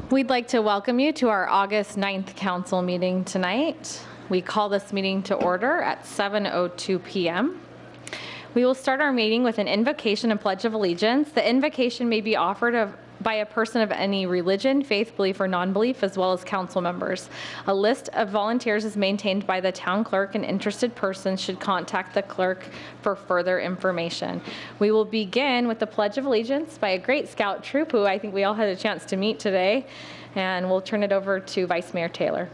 We'd like to welcome you to our August 9th council meeting tonight. We call this meeting to order at 7:02 p.m. We will start our meeting with an invocation and pledge of allegiance. The invocation may be offered by a person of any religion, faith, belief, or non-belief, as well as council members. A list of volunteers is maintained by the town clerk, and interested persons should contact the clerk for further information. We will begin with the Pledge of Allegiance by a great Scout troop who I think we all had a chance to meet today, and we'll turn it over to Vice Mayor Taylor.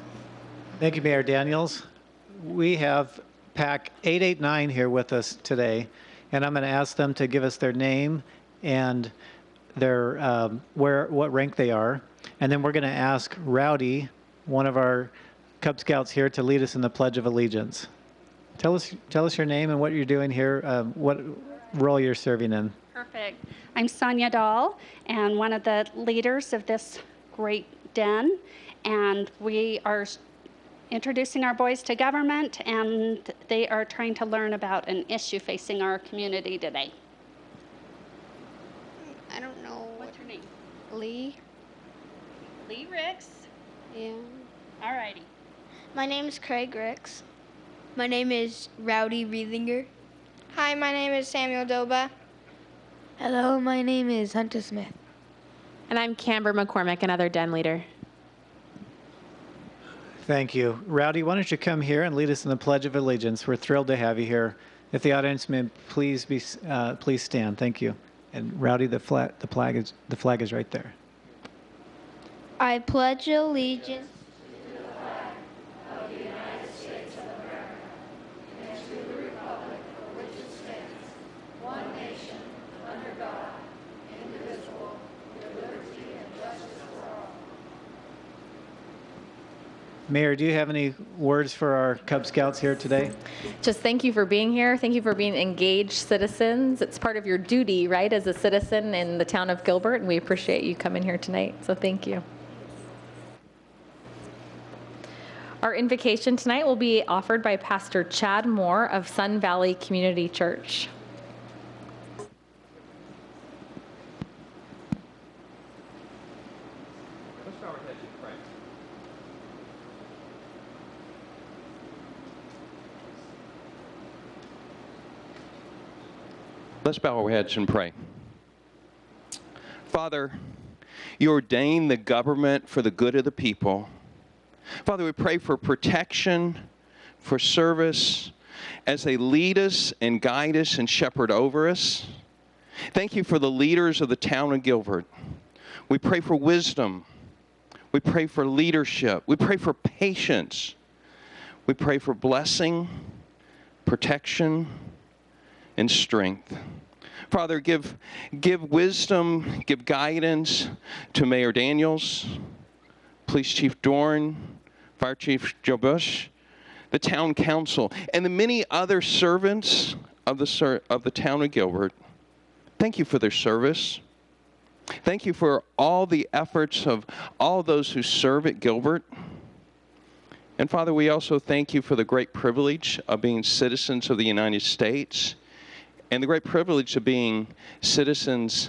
Thank you, Mayor Daniels. We have PAC 889 here with us today, and I'm going to ask them to give us their name and their what rank they are, and then we're going to ask Rowdy, one of our Cub Scouts here, to lead us in the Pledge of Allegiance. Tell us your name and what you're doing here, what role you're serving in. Perfect. I'm Sonia Dahl, and one of the leaders of this great den, and we are introducing our boys to government, and they are trying to learn about an issue facing our community today. I don't know. What's your name? Lee? Lee Ricks. Yeah. All righty. My name is Craig Ricks. My name is Rowdy Riedlinger. Hi, my name is Samuel Doba. Hello, my name is Hunter Smith. And I'm Camber McCormick, another den leader. Thank you. Rowdy, why don't you come here and lead us in the Pledge of Allegiance? We're thrilled to have you here. If the audience may please stand. Thank you. And Rowdy, the flag is right there. I pledge allegiance Mayor, do you have any words for our Cub Scouts here today? Just thank you for being here. Thank you for being engaged citizens. It's part of your duty, right, as a citizen in the town of Gilbert, and we appreciate you coming here tonight, so thank you. Our invocation tonight will be offered by Pastor Chad Moore of Sun Valley Community Church. Let's bow our heads and pray. Father, you ordain the government for the good of the people. Father, we pray for protection, for service, as they lead us and guide us and shepherd over us. Thank you for the leaders of the town of Gilbert. We pray for wisdom. We pray for leadership. We pray for patience. We pray for blessing, protection, and strength. Father, give wisdom, give guidance to Mayor Daniels, Police Chief Dorn, Fire Chief Joe Bush, the Town Council, and the many other servants of the town of Gilbert. Thank you for their service. Thank you for all the efforts of all those who serve at Gilbert. And Father, we also thank you for the great privilege of being citizens of the United States and the great privilege of being citizens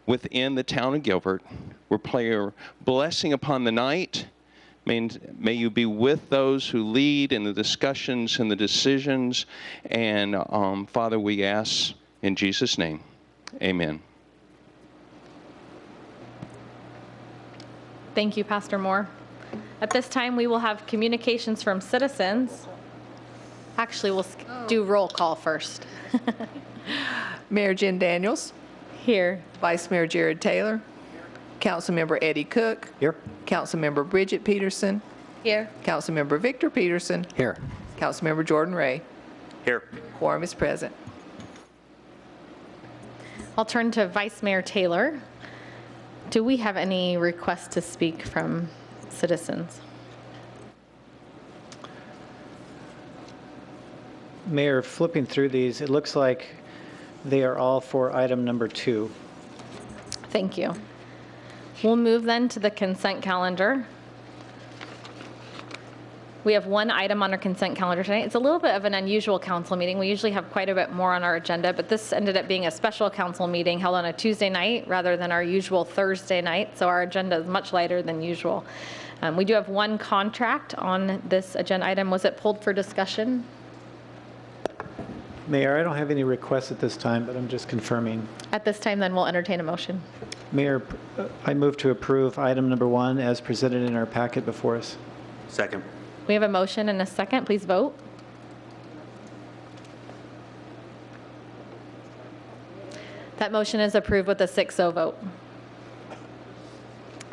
within the town of Gilbert. We pray your blessing upon the night. May you be with those who lead in the discussions and the decisions. And Father, we ask in Jesus' name, amen. Thank you, Pastor Moore. At this time, we will have communications from citizens. Actually, we'll do roll call first. Mayor Jen Daniels. Here. Vice Mayor Jared Taylor. Councilmember Eddie Cook. Here. Councilmember Bridget Peterson. here. Councilmember Victor Peterson. Here. Councilmember Jordan Ray. Here. Quorum is present. I'll turn to Vice Mayor Taylor. Do we have any requests to speak from citizens? Mayor, flipping through these, it looks like they are all for item number 2. Thank you. We'll move then to the consent calendar. We have one item on our consent calendar tonight. It's a little bit of an unusual council meeting. We usually have quite a bit more on our agenda, but this ended up being a special council meeting held on a Tuesday night rather than our usual Thursday night, so our agenda is much lighter than usual. We do have one contract on this agenda item. Was it pulled for discussion? Mayor, I don't have any requests at this time, but I'm just confirming. At this time, then we'll entertain a motion. Mayor, I move to approve item number 1 as presented in our packet before us. Second. We have a motion and a second. Please vote. That motion is approved with a 6-0 vote.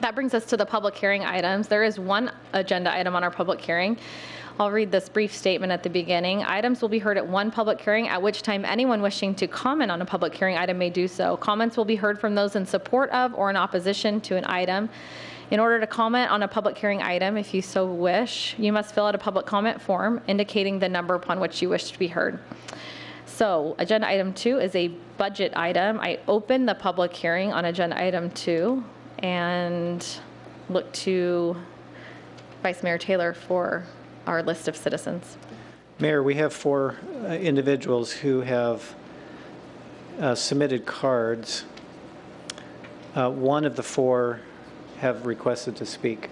That brings us to the public hearing items. There is one agenda item on our public hearing. I'll read this brief statement at the beginning. Items will be heard at one public hearing, at which time anyone wishing to comment on a public hearing item may do so. Comments will be heard from those in support of or in opposition to an item. In order to comment on a public hearing item, if you so wish, you must fill out a public comment form indicating the number upon which you wish to be heard. So, agenda item 2 is a budget item. I open the public hearing on agenda item 2 and look to Vice Mayor Taylor for our list of citizens. Mayor, we have 4 individuals who have submitted cards. One of the 4 have requested to speak.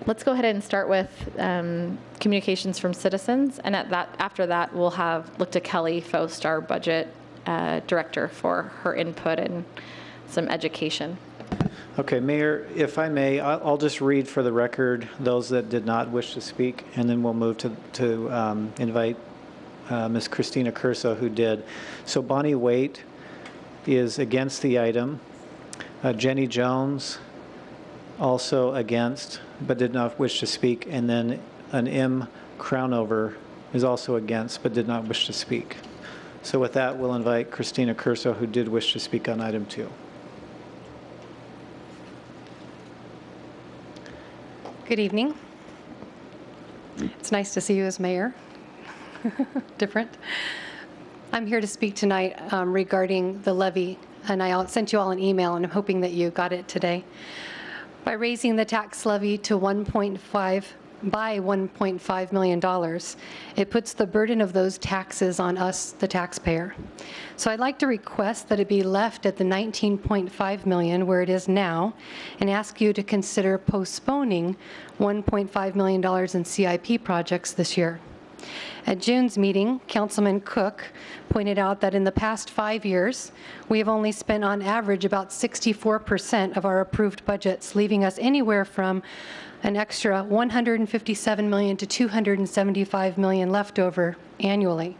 Let's go ahead and start with communications from citizens, and after that, we'll look to Kelly Faust, our budget director, for her input and some education. Okay, Mayor, if I may, I'll just read for the record those that did not wish to speak, and then we'll move to invite Ms. Christina Curso, who did. So Bonnie Waite is against the item. Jenny Jones, also against, but did not wish to speak. And then an M. Crownover is also against, but did not wish to speak. So with that, we'll invite Christina Curso, who did wish to speak on item 2. Good evening. It's nice to see you as mayor. Different. I'm here to speak tonight regarding the levy, and I sent you all an email, and I'm hoping that you got it today. By raising the tax levy to $1.5 million, it puts the burden of those taxes on us, the taxpayer. So I'd like to request that it be left at the $19.5 million where it is now, and ask you to consider postponing $1.5 million in CIP projects this year. At June's meeting, Councilman Cook pointed out that in the past 5 years, we have only spent on average about 64% of our approved budgets, leaving us anywhere from an extra $157 million to $275 million left over annually.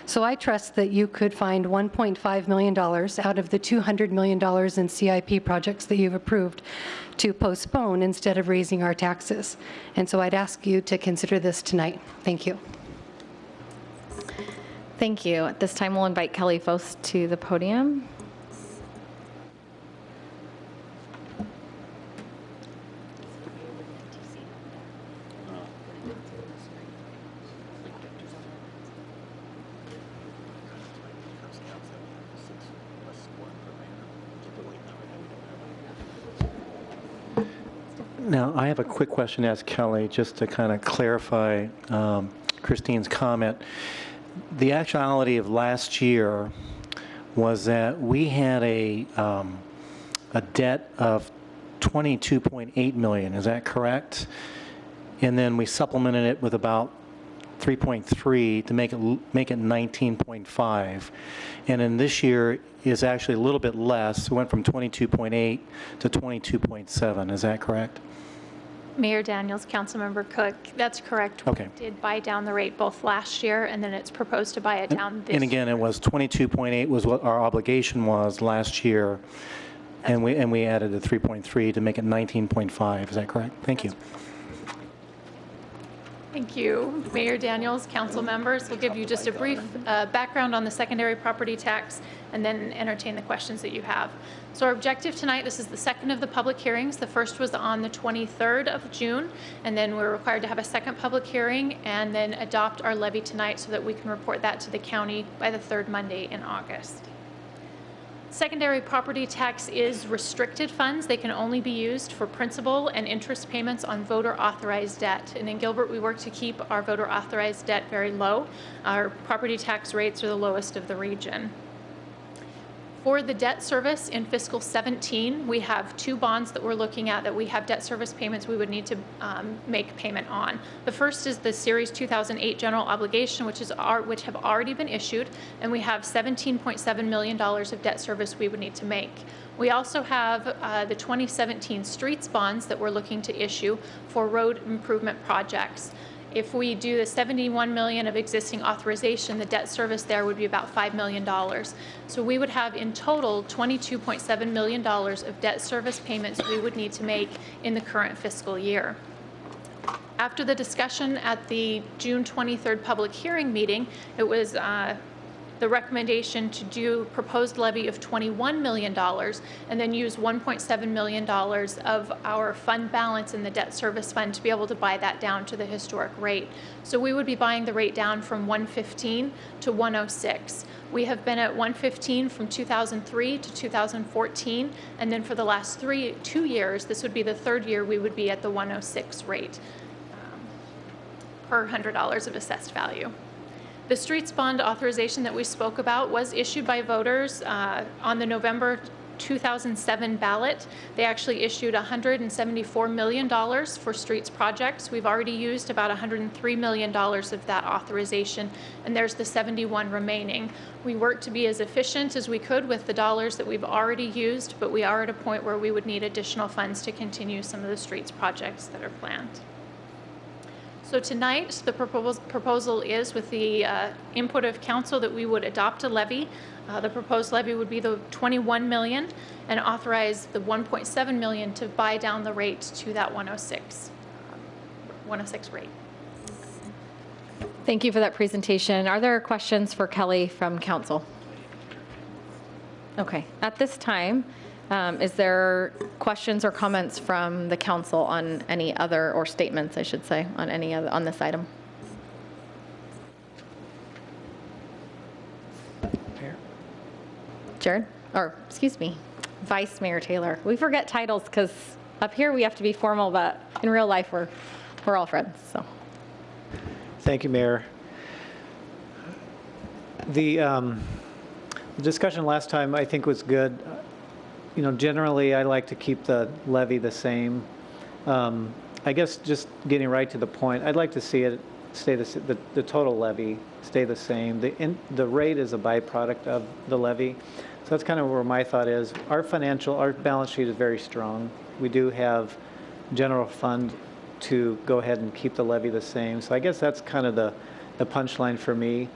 So I trust that you could find $1.5 million out of the $200 million in CIP projects that you've approved to postpone instead of raising our taxes. And so I'd ask you to consider this tonight. Thank you. Thank you. At this time, we'll invite Kelly Faust to the podium. Now, I have a quick question to ask Kelly, just to kind of clarify Christine's comment. The actuality of last year was that we had a debt of $22.8 million. Is that correct? And then we supplemented it with about 3.3 to make it 19.5. And in this year is actually a little bit less. It went from 22.8 to 22.7. Is that correct? Mayor Daniels, Councilmember Cook, that's correct. Okay. We did buy down the rate both last year, and then it's proposed to buy it down this And again, it was 22.8 was what our obligation was last year, and we added the 3.3 to make it 19.5. Is that correct? Thank you. Thank you. Mayor Daniels, council members, we'll give you just a brief background on the secondary property tax and then entertain the questions that you have. So our objective tonight, this is the second of the public hearings. The first was on the 23rd of June, and then we're required to have a second public hearing and then adopt our levy tonight so that we can report that to the county by the third Monday in August. Secondary property tax is restricted funds. They can only be used for principal and interest payments on voter authorized debt. And in Gilbert, we work to keep our voter authorized debt very low. Our property tax rates are the lowest of the region. For the debt service in fiscal 17, we have 2 bonds that we're looking at that we have debt service payments we would need to make payment on. The first is the Series 2008 General Obligation, which have already been issued, and we have $17.7 million of debt service we would need to make. We also have the 2017 Streets bonds that we're looking to issue for road improvement projects. If we do the $71 million of existing authorization, the debt service there would be about $5 million. So we would have in total $22.7 million of debt service payments we would need to make in the current fiscal year. After the discussion at the June 23rd public hearing meeting, it was the recommendation to do proposed levy of $21 million and then use $1.7 million of our fund balance in the debt service fund to be able to buy that down to the historic rate. So we would be buying the rate down from 115 to 106. We have been at 115 from 2003 to 2014, and then for the last 2 years, this would be the 3rd year we would be at the 106 rate per $100 of assessed value. The streets bond authorization that we spoke about was issued by voters on the November 2007 ballot. They actually issued $174 million for streets projects. We've already used about $103 million of that authorization, and there's the 71 remaining. We worked to be as efficient as we could with the dollars that we've already used, but we are at a point where we would need additional funds to continue some of the streets projects that are planned. So tonight, the proposal is, with the input of council, that we would adopt a levy. The proposed levy would be the $21 million and authorize the $1.7 million to buy down the rate to that 106 rate. Thank you for that presentation. Are there questions for Kelly from council? Okay, at this time, is there questions or comments from the council on any other, or statements, I should say, on any other, on this item? Mayor? Jared? Or, excuse me, Vice Mayor Taylor. We forget titles because up here we have to be formal, but in real life we're all friends, so. Thank you, Mayor. The discussion last time I think was good. You know, generally I like to keep the levy the same. I guess just getting right to the point, I'd like to see it stay the total levy stay the same. The rate is a byproduct of the levy. So that's kind of where my thought is. Our balance sheet is very strong. We do have general fund to go ahead and keep the levy the same. So I guess that's kind of the punchline for me.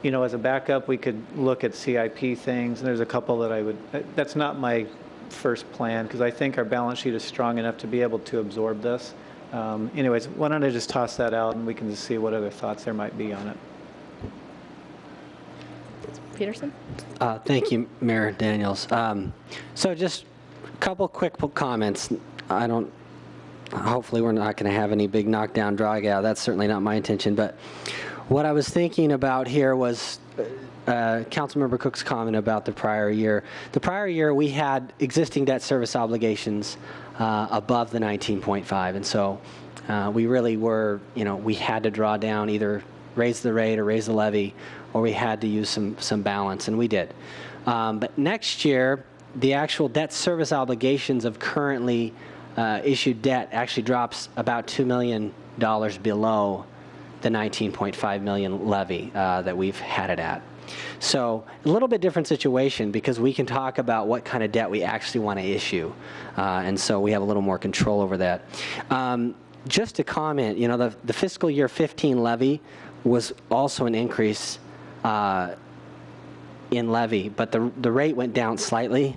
You know, as a backup, we could look at CIP things, and there's a couple that that's not my first plan, because I think our balance sheet is strong enough to be able to absorb this. Anyways, why don't I just toss that out, and we can just see what other thoughts there might be on it. Peterson? Thank you, Mayor Daniels. So just a couple quick comments. Hopefully we're not going to have any big knockdown, drag out. That's certainly not my intention, but what I was thinking about here was Councilmember Cook's comment about the prior year. The prior year, we had existing debt service obligations above the 19.5, and so we really were, we had to draw down, either raise the rate or raise the levy, or we had to use some balance, and we did. But next year, the actual debt service obligations of currently issued debt actually drops about $2 million below the 19.5 million levy that we've had it at. So a little bit different situation, because we can talk about what kind of debt we actually want to issue. And so we have a little more control over that. Just to comment, the fiscal year 15 levy was also an increase in levy, but the rate went down slightly.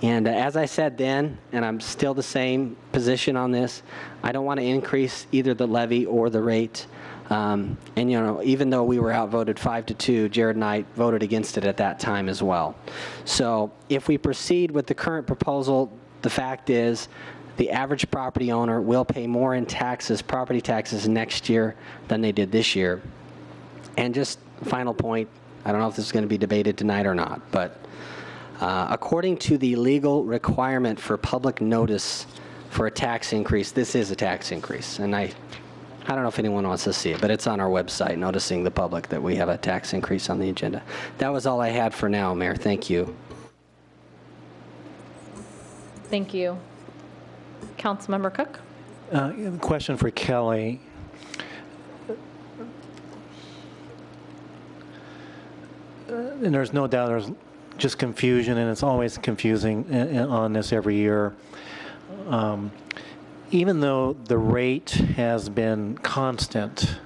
And as I said then, and I'm still the same position on this, I don't want to increase either the levy or the rate. And even though we were outvoted 5-2, Jared and I voted against it at that time as well. So if we proceed with the current proposal, the fact is the average property owner will pay more in taxes, property taxes, next year than they did this year. And just final point, I don't know if this is going to be debated tonight or not, but according to the legal requirement for public notice for a tax increase, this is a tax increase. And I don't know if anyone wants to see it, but it's on our website, noticing the public that we have a tax increase on the agenda. That was all I had for now, Mayor. Thank you. Thank you. Councilmember Cook? Question for Kelly. And there's no doubt there's just confusion, and it's always confusing on this every year. Even though the rate has been constant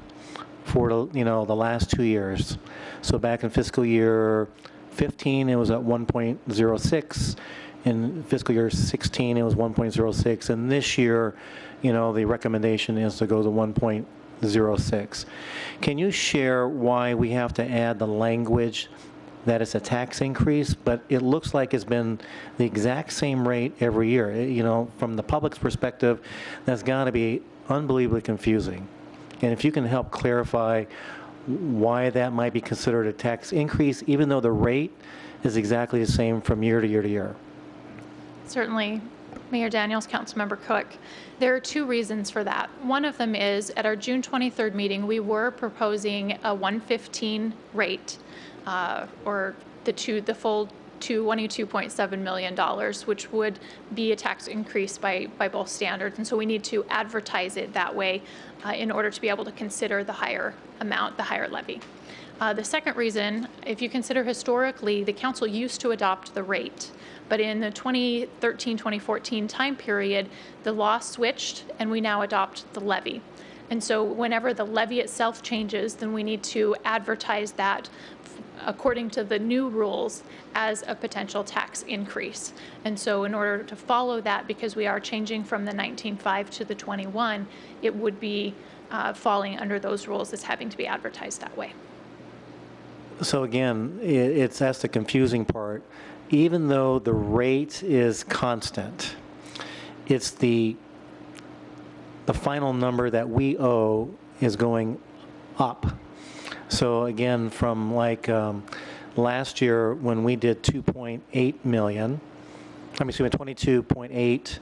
for the last 2 years, so back in fiscal year 15 it was at 1.06, in fiscal year 16 it was 1.06, and this year, the recommendation is to go to 1.06. Can you share why we have to add the language that it's a tax increase, but it looks like it's been the exact same rate every year? From the public's perspective, that's got to be unbelievably confusing. And if you can help clarify why that might be considered a tax increase, even though the rate is exactly the same from year to year to year. Certainly, Mayor Daniels, Councilmember Cook. There are two reasons for that. One of them is at our June 23rd meeting, we were proposing a 115 rate, or the full $22.7 million, which would be a tax increase by both standards. And so we need to advertise it that way in order to be able to consider the higher amount, the higher levy. The second reason, if you consider historically, the council used to adopt the rate. But in the 2013-2014 time period, the law switched and we now adopt the levy. And so whenever the levy itself changes, then we need to advertise that according to the new rules as a potential tax increase. And so in order to follow that, because we are changing from the 19.5 to the 21, it would be falling under those rules as having to be advertised that way. So again, that's the confusing part. Even though the rate is constant, it's the final number that we owe is going up. So again, from last year when we did 2.8 million, 22.8,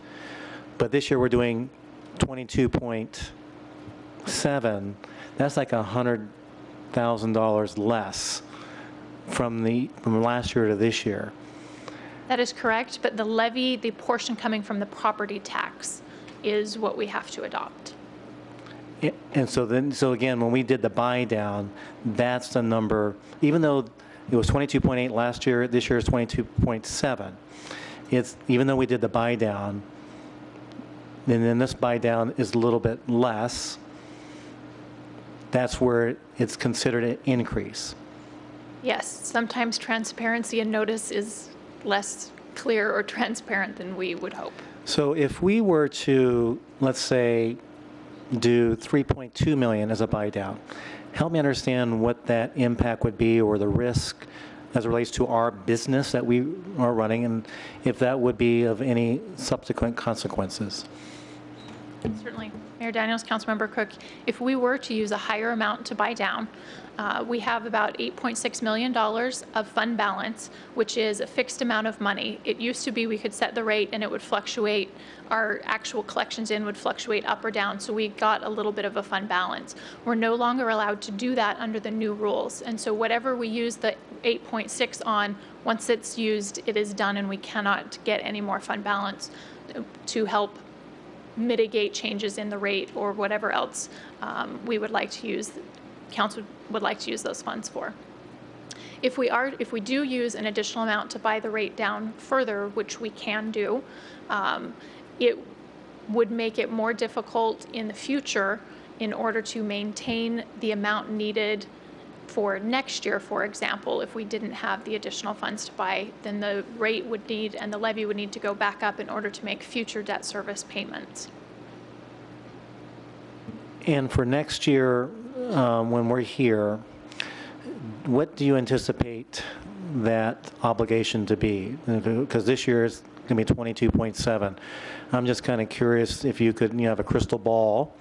but this year we're doing 22.7. That's like $100,000 less from last year to this year. That is correct, but the levy, the portion coming from the property tax, is what we have to adopt. And so again, when we did the buy down, that's the number. Even though it was 22.8 last year, this year is 22.7. Even though we did the buy down, and then this buy down is a little bit less, that's where it's considered an increase. Yes, sometimes transparency and notice is less clear or transparent than we would hope. So if we were to, let's say, do 3.2 million as a buy down, help me understand what that impact would be, or the risk as it relates to our business that we are running, and if that would be of any subsequent consequences. Certainly. Mayor Daniels, Councilmember Cook, if we were to use a higher amount to buy down, we have about $8.6 million of fund balance, which is a fixed amount of money. It used to be we could set the rate and it would fluctuate. Our actual collections in would fluctuate up or down, so we got a little bit of a fund balance. We're no longer allowed to do that under the new rules, and so whatever we use the 8.6 on, once it's used, it is done, and we cannot get any more fund balance to help mitigate changes in the rate or whatever else we would like to use, council would like to use those funds for. If we do use an additional amount to buy the rate down further, which we can do, it would make it more difficult in the future in order to maintain the amount needed for next year. For example, if we didn't have the additional funds to buy, then the rate would need and the levy would need to go back up in order to make future debt service payments. And for next year, when we're here, what do you anticipate that obligation to be? Because this year is going to be 22.7. I'm just kind of curious if you could, have a crystal ball.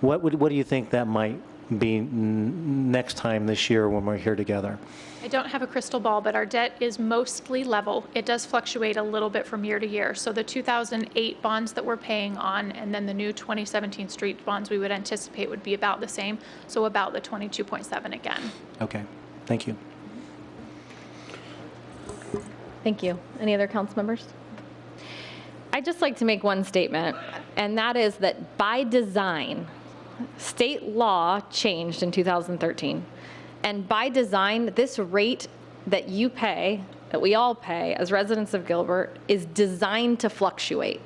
What do you think that might be next time this year when we're here together? I don't have a crystal ball, but our debt is mostly level. It does fluctuate a little bit from year to year. So the 2008 bonds that we're paying on and then the new 2017 street bonds we would anticipate would be about the same. So about the 22.7 again. Okay, thank you. Thank you. Any other council members? I'd just like to make one statement, and that is that by design, state law changed in 2013. And by design, this rate that you pay, that we all pay as residents of Gilbert, is designed to fluctuate.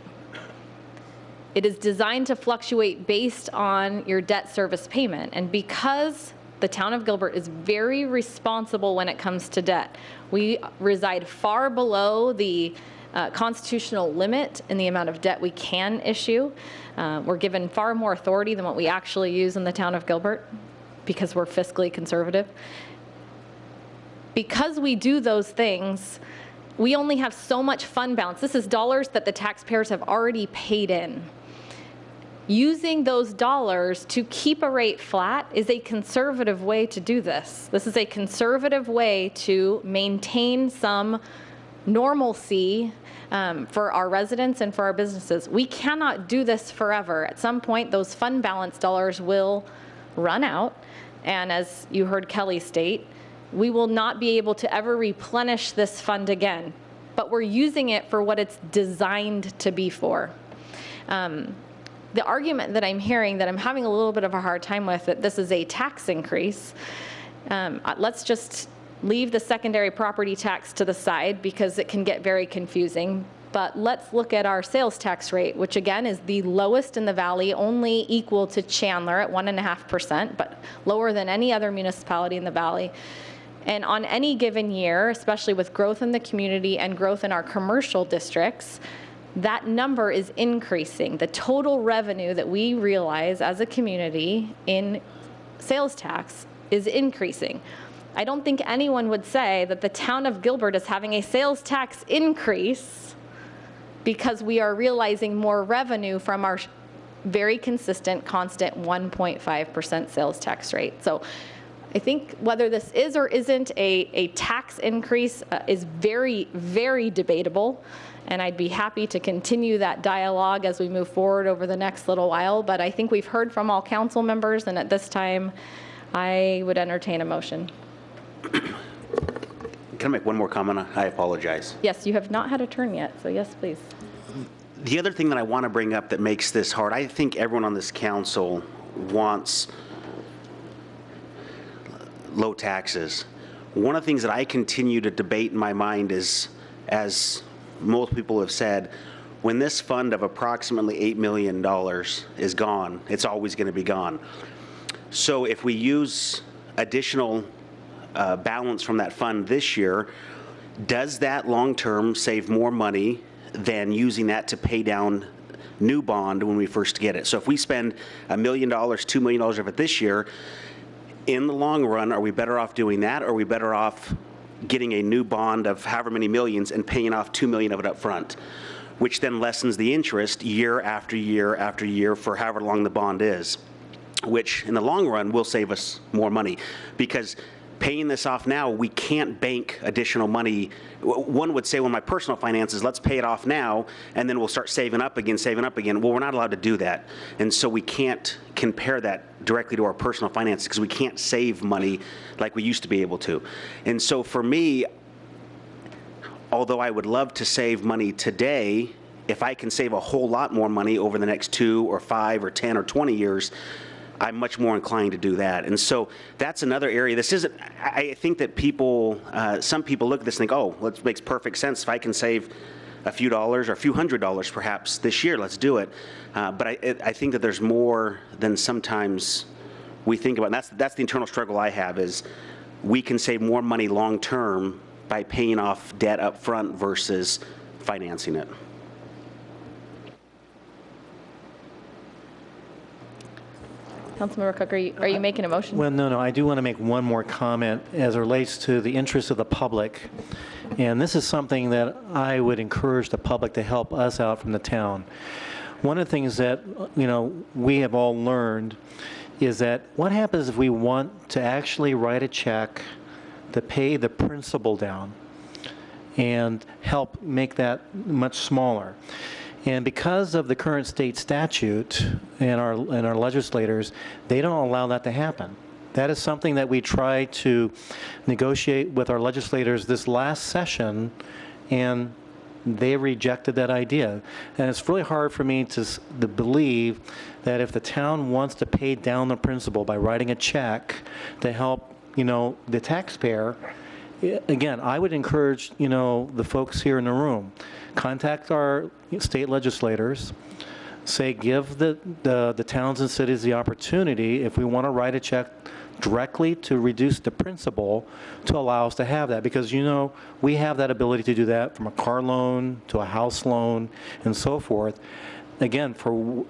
It is designed to fluctuate based on your debt service payment. And because the town of Gilbert is very responsible when it comes to debt, we reside far below the constitutional limit in the amount of debt we can issue. We're given far more authority than what we actually use in the town of Gilbert, because we're fiscally conservative. Because we do those things, we only have so much fund balance. This is dollars that the taxpayers have already paid in. Using those dollars to keep a rate flat is a conservative way to do this. This is a conservative way to maintain some normalcy for our residents and for our businesses. We cannot do this forever. At some point, those fund balance dollars will run out. And as you heard Kelly state, we will not be able to ever replenish this fund again, but we're using it for what it's designed to be for. The argument that I'm hearing that I'm having a little bit of a hard time with, that this is a tax increase, let's just leave the secondary property tax to the side because it can get very confusing. But let's look at our sales tax rate, which again is the lowest in the valley, only equal to Chandler at 1.5%, but lower than any other municipality in the valley. And on any given year, especially with growth in the community and growth in our commercial districts, that number is increasing. The total revenue that we realize as a community in sales tax is increasing. I don't think anyone would say that the town of Gilbert is having a sales tax increase because we are realizing more revenue from our very consistent, constant 1.5% sales tax rate. So I think whether this is or isn't a tax increase is very, very debatable. And I'd be happy to continue that dialogue as we move forward over the next little while. But I think we've heard from all council members, and at this time, I would entertain a motion. Can I make one more comment? I apologize. Yes, you have not had a turn yet, so yes, please. The other thing that I want to bring up that makes this hard, I think everyone on this council wants low taxes. One of the things that I continue to debate in my mind is, as most people have said, when this fund of approximately $8 million is gone, it's always going to be gone. So if we use additional balance from that fund this year, does that long-term save more money than using that to pay down new bond when we first get it? So if we spend $1 million, $2 million of it this year, in the long run, are we better off doing that, or are we better off getting a new bond of however many millions and paying off $2 million of it up front, which then lessens the interest year after year after year for however long the bond is, which in the long run will save us more money, because paying this off now, we can't bank additional money. One would say, well, my personal finances, let's pay it off now, and then we'll start saving up again. Well, we're not allowed to do that. And so we can't compare that directly to our personal finances because we can't save money like we used to be able to. And so for me, although I would love to save money today, if I can save a whole lot more money over the next 2 or 5 or 10 or 20 years, I'm much more inclined to do that. And so that's another area. This isn't, I think that people, some people look at this and think, oh, well, it makes perfect sense. If I can save a few dollars or a few $100s perhaps this year, let's do it. But I think that there's more than sometimes we think about. And that's the internal struggle I have, is we can save more money long term by paying off debt up front versus financing it. Councilmember Cook, are you making a motion? Well, no. I do want to make one more comment as it relates to the interest of the public. And this is something that I would encourage the public to help us out from the town. One of the things that, we have all learned is that what happens if we want to actually write a check to pay the principal down and help make that much smaller? And because of the current state statute and our legislators, they don't allow that to happen. That is something that we tried to negotiate with our legislators this last session, and they rejected that idea. And it's really hard for me to believe that if the town wants to pay down the principal by writing a check to help, the taxpayer, again, I would encourage, the folks here in the room, contact our state legislators, say give the towns and cities the opportunity, if we want to write a check directly to reduce the principal, to allow us to have that, because we have that ability to do that from a car loan to a house loan and so forth. Again, for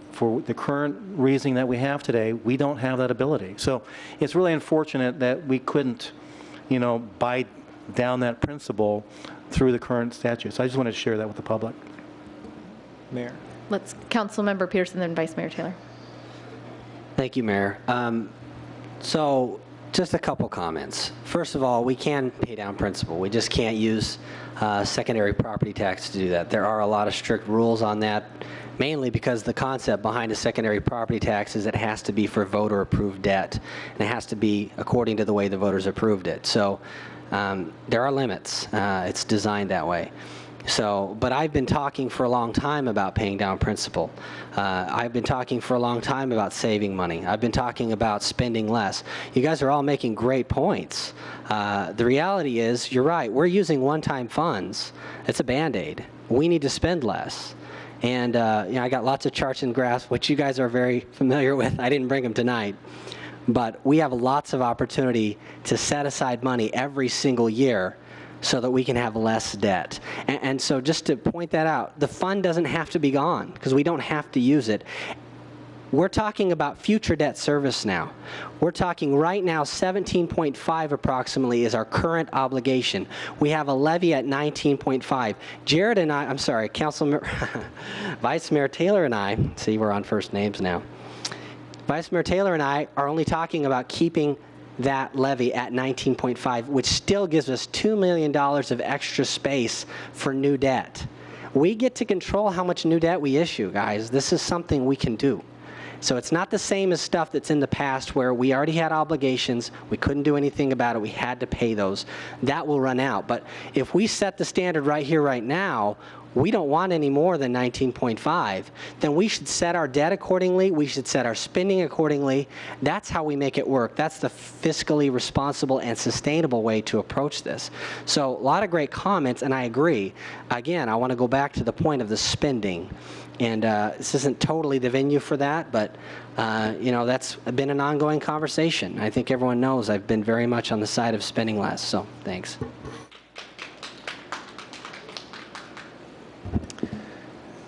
the current reasoning that we have today, we don't have that ability. So it's really unfortunate that we couldn't, buy down that principal through the current statute. So I just want to share that with the public. Mayor. Let's Councilmember Peterson, then Vice Mayor Taylor. Thank you, Mayor. So just a couple comments. First of all, we can pay down principal. We just can't use secondary property tax to do that. There are a lot of strict rules on that, mainly because the concept behind a secondary property tax is it has to be for voter-approved debt, and it has to be according to the way the voters approved it. So there are limits. It's designed that way. So, but I've been talking for a long time about paying down principal. I've been talking for a long time about saving money. I've been talking about spending less. You guys are all making great points. The reality is, you're right, we're using one-time funds. It's a Band-Aid. We need to spend less. And I got lots of charts and graphs, which you guys are very familiar with. I didn't bring them tonight. But we have lots of opportunity to set aside money every single year so that we can have less debt. And so just to point that out, the fund doesn't have to be gone because we don't have to use it. We're talking about future debt service now. We're talking right now 17.5 approximately is our current obligation. We have a levy at 19.5. Jared and I, I'm sorry, Vice Mayor Taylor and I, see we're on first names now. Vice Mayor Taylor and I are only talking about keeping that levy at 19.5, which still gives us $2 million of extra space for new debt. We get to control how much new debt we issue, guys. This is something we can do. So it's not the same as stuff that's in the past where we already had obligations, we couldn't do anything about it, we had to pay those. That will run out. But if we set the standard right here, right now, we don't want any more than 19.5, then we should set our debt accordingly, we should set our spending accordingly. That's how we make it work. That's the fiscally responsible and sustainable way to approach this. So a lot of great comments, and I agree. Again, I want to go back to the point of the spending. And this isn't totally the venue for that, but that's been an ongoing conversation. I think everyone knows I've been very much on the side of spending less, so thanks.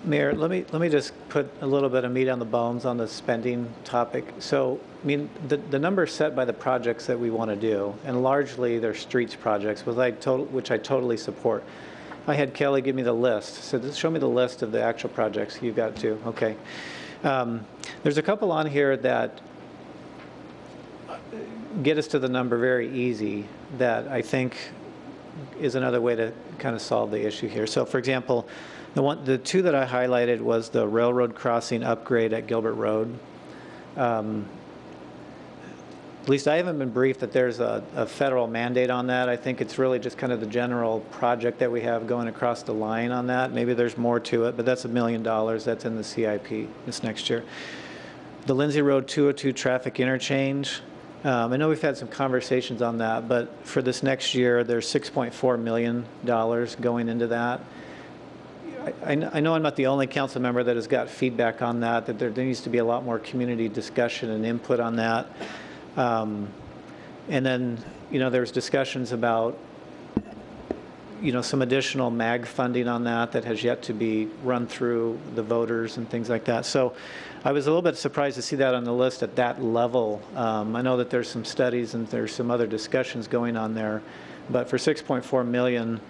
Mayor, let me just put a little bit of meat on the bones on the spending topic. So, I mean, the numbers set by the projects that we want to do, and largely they're streets projects, which I totally support. I had Kelly give me the list. So just show me the list of the actual projects. You've got two. Okay. There's a couple on here that get us to the number very easy that I think is another way to kind of solve the issue here. So, for example, the two that I highlighted was the railroad crossing upgrade at Gilbert Road. At least I haven't been briefed that there's a federal mandate on that. I think it's really just kind of the general project that we have going across the line on that. Maybe there's more to it, but that's $1 million. That's in the CIP this next year. The Lindsay Road 202 traffic interchange. I know we've had some conversations on that, but for this next year, there's $6.4 million going into that. I know I'm not the only council member that has got feedback on that, that there needs to be a lot more community discussion and input on that. And then, there's discussions about, some additional MAG funding on that has yet to be run through the voters and things like that. So I was a little bit surprised to see that on the list at that level. I know that there's some studies and there's some other discussions going on there, but for $6.4 million,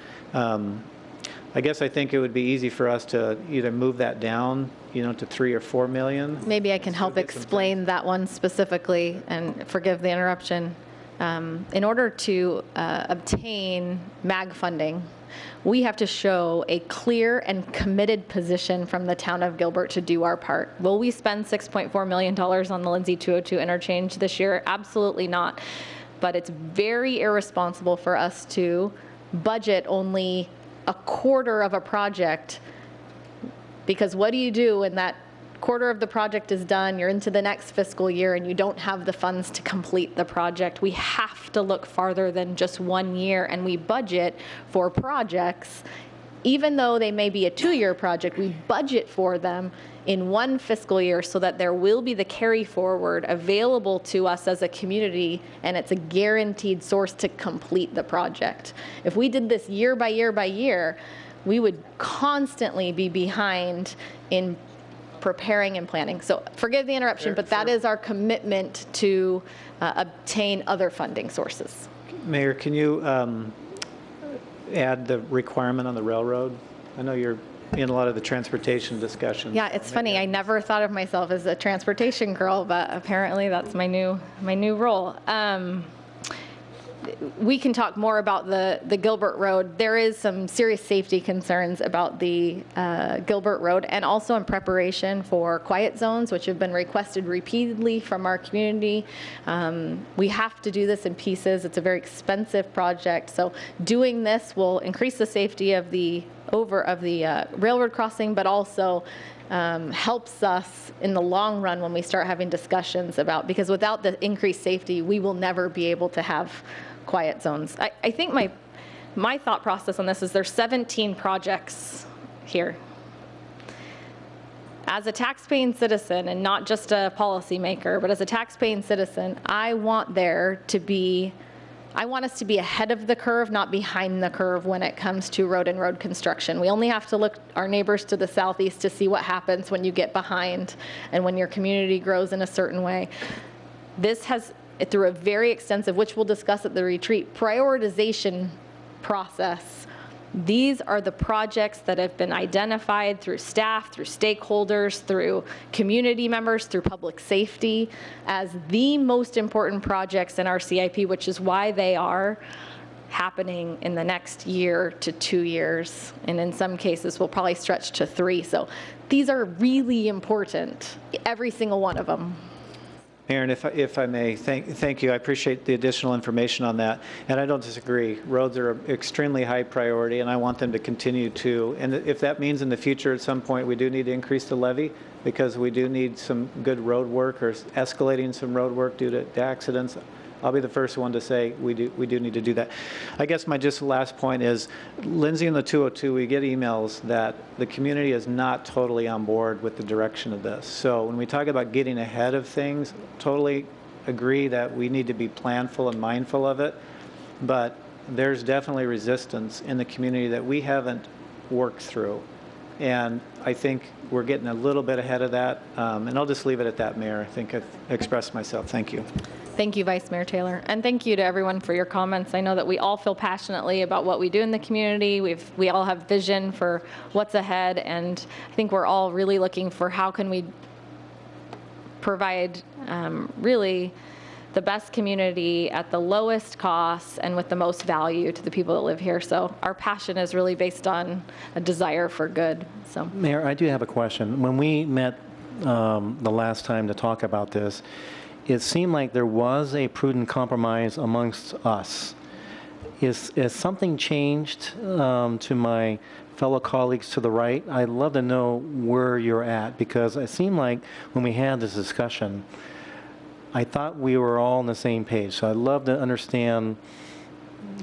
I guess I think it would be easy for us to either move that down, to 3 or 4 million. Maybe I can help explain that one specifically, and forgive the interruption. In order to obtain MAG funding, we have to show a clear and committed position from the town of Gilbert to do our part. Will we spend $6.4 million on the Lindsay 202 interchange this year? Absolutely not. But it's very irresponsible for us to budget only a quarter of a project, because what do you do when that quarter of the project is done, you're into the next fiscal year, and you don't have the funds to complete the project? We have to look farther than just 1 year, and we budget for projects. Even though they may be a 2-year project, we budget for them in 1 fiscal year so that there will be the carry forward available to us as a community, and it's a guaranteed source to complete the project. If we did this year by year by year, we would constantly be behind in preparing and planning. So forgive the interruption, but that is our commitment to obtain other funding sources. Mayor, can you add the requirement on the railroad? I know you're in a lot of the transportation discussions. Yeah, it's funny. I never thought of myself as a transportation girl, but apparently that's my new role. We can talk more about the Gilbert Road. There is some serious safety concerns about the Gilbert Road, and also in preparation for quiet zones, which have been requested repeatedly from our community. We have to do this in pieces. It's a very expensive project, so doing this will increase the safety of the railroad crossing, but also helps us in the long run when we start having discussions about, because without the increased safety, we will never be able to have quiet zones. I think my thought process on this is there's 17 projects here. As a taxpaying citizen, and not just a policymaker, but as a taxpaying citizen, I want us to be ahead of the curve, not behind the curve when it comes to road and road construction. We only have to look our neighbors to the southeast to see what happens when you get behind and when your community grows in a certain way. This has, through a very extensive, which we'll discuss at the retreat, prioritization process. These are the projects that have been identified through staff, through stakeholders, through community members, through public safety as the most important projects in our CIP, which is why they are happening in the next year to 2 years. And in some cases, will probably stretch to 3. So these are really important, every single one of them. Aaron, if I may, thank you. I appreciate the additional information on that. And I don't disagree. Roads are an extremely high priority, and I want them to continue to. And if that means in the future at some point we do need to increase the levy because we do need some good road work or escalating some road work due to accidents, I'll be the first one to say we do need to do that. I guess my just last point is, Lindsay and the 202, we get emails that the community is not totally on board with the direction of this. So when we talk about getting ahead of things, totally agree that we need to be planful and mindful of it, but there's definitely resistance in the community that we haven't worked through. And I think we're getting a little bit ahead of that. And I'll just leave it at that, Mayor. I think I've expressed myself. Thank you. Thank you, Vice Mayor Taylor. And thank you to everyone for your comments. I know that we all feel passionately about what we do in the community. We all have vision for what's ahead. And I think we're all really looking for how can we provide really the best community at the lowest cost and with the most value to the people that live here. So our passion is really based on a desire for good. So, Mayor, I do have a question. When we met the last time to talk about this, it seemed like there was a prudent compromise amongst us. Has something changed to my fellow colleagues to the right? I'd love to know where you're at, because it seemed like when we had this discussion, I thought we were all on the same page. So I'd love to understand,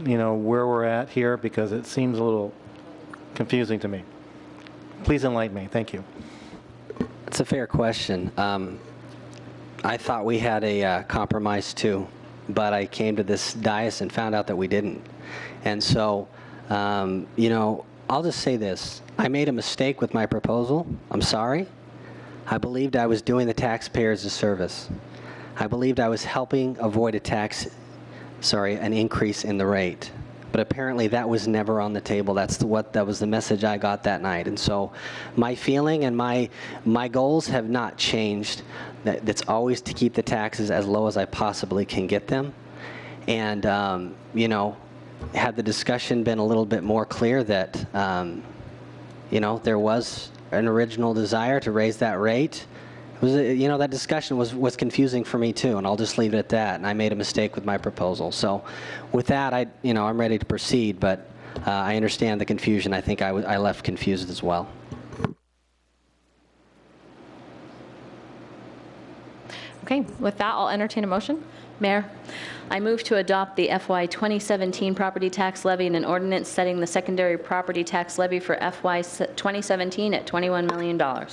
where we're at here, because it seems a little confusing to me. Please enlighten me. Thank you. It's a fair question. I thought we had a compromise too, but I came to this dais and found out that we didn't. And so, I'll just say this. I made a mistake with my proposal. I'm sorry. I believed I was doing the taxpayers a service. I believed I was helping avoid an increase in the rate. but apparently that was never on the table. That was the message I got that night. And so my feeling and my goals have not changed. That's always to keep the taxes as low as I possibly can get them. And, had the discussion been a little bit more clear that, there was an original desire to raise that rate, that discussion was confusing for me too, and I'll just leave it at that. And I made a mistake with my proposal. So with that, I'm ready to proceed, but I understand the confusion. I think I left confused as well. Okay, with that, I'll entertain a motion. Mayor, I move to adopt the FY 2017 property tax levy and an ordinance setting the secondary property tax levy for FY 2017 at $21 million.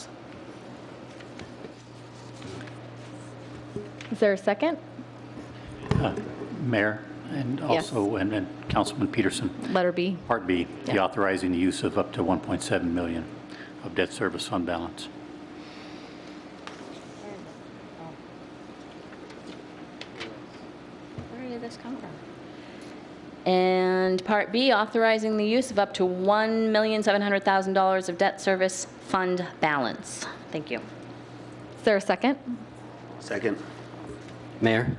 Is there a second? Mayor, and also, and Councilman Peterson. Letter B. Part B, the authorizing the use of up to 1.7 million of debt service fund balance. Where did this come from? And Part B, authorizing the use of up to $1,700,000 of debt service fund balance. Thank you. Is there a second? Second. Mayor,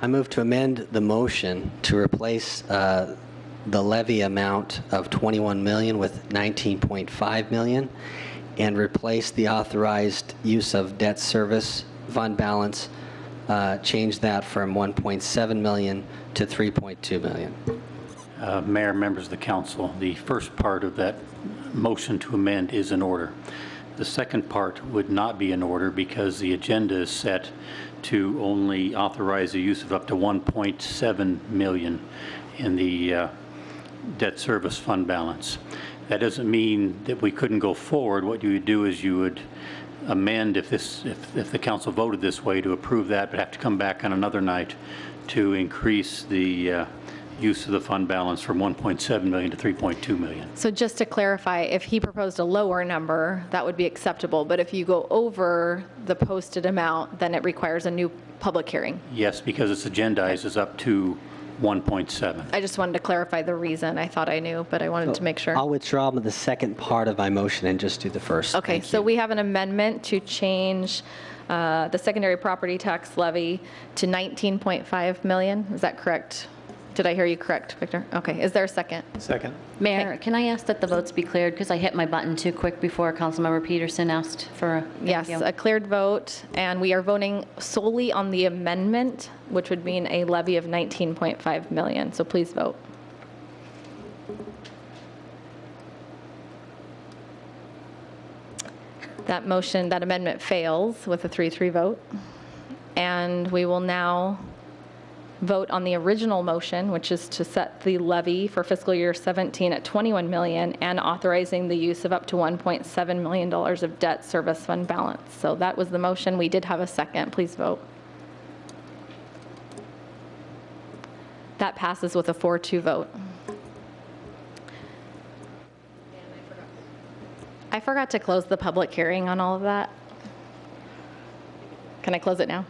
I move to amend the motion to replace the levy amount of $21 million with $19.5 million and replace the authorized use of debt service fund balance, change that from $1.7 million to $3.2 million. Mayor, members of the council, the first part of that motion to amend is in order. The second part would not be in order because the agenda is set to only authorize the use of up to $1.7 million in the debt service fund balance. That doesn't mean that we couldn't go forward. What you would do is you would amend if the council voted this way to approve that, but have to come back on another night to increase the use of the fund balance from 1.7 million to 3.2 million. So just to clarify, if he proposed a lower number, that would be acceptable. But if you go over the posted amount, then it requires a new public hearing. Yes, because it's agendized as up to 1.7. I just wanted to clarify the reason. I thought I knew, but I wanted to make sure. I'll withdraw the second part of my motion and just do the first. Okay, so we have an amendment to change the secondary property tax levy to $19.5 million. Is that correct? Did I hear you correct, Victor? Okay, is there a second? Second. Mayor, can I ask that the votes be cleared because I hit my button too quick before Councilmember Peterson asked for a Yes, a cleared vote, and we are voting solely on the amendment, which would mean a levy of $19.5 million. So please vote. That motion, that amendment fails with a 3-3 vote. And we will now vote on the original motion, which is to set the levy for fiscal year 17 at $21 million and authorizing the use of up to $1.7 million of debt service fund balance. So that was the motion. We did have a second. Please vote. That passes with a 4-2 vote. I forgot to close the public hearing on all of that. Can I close it now?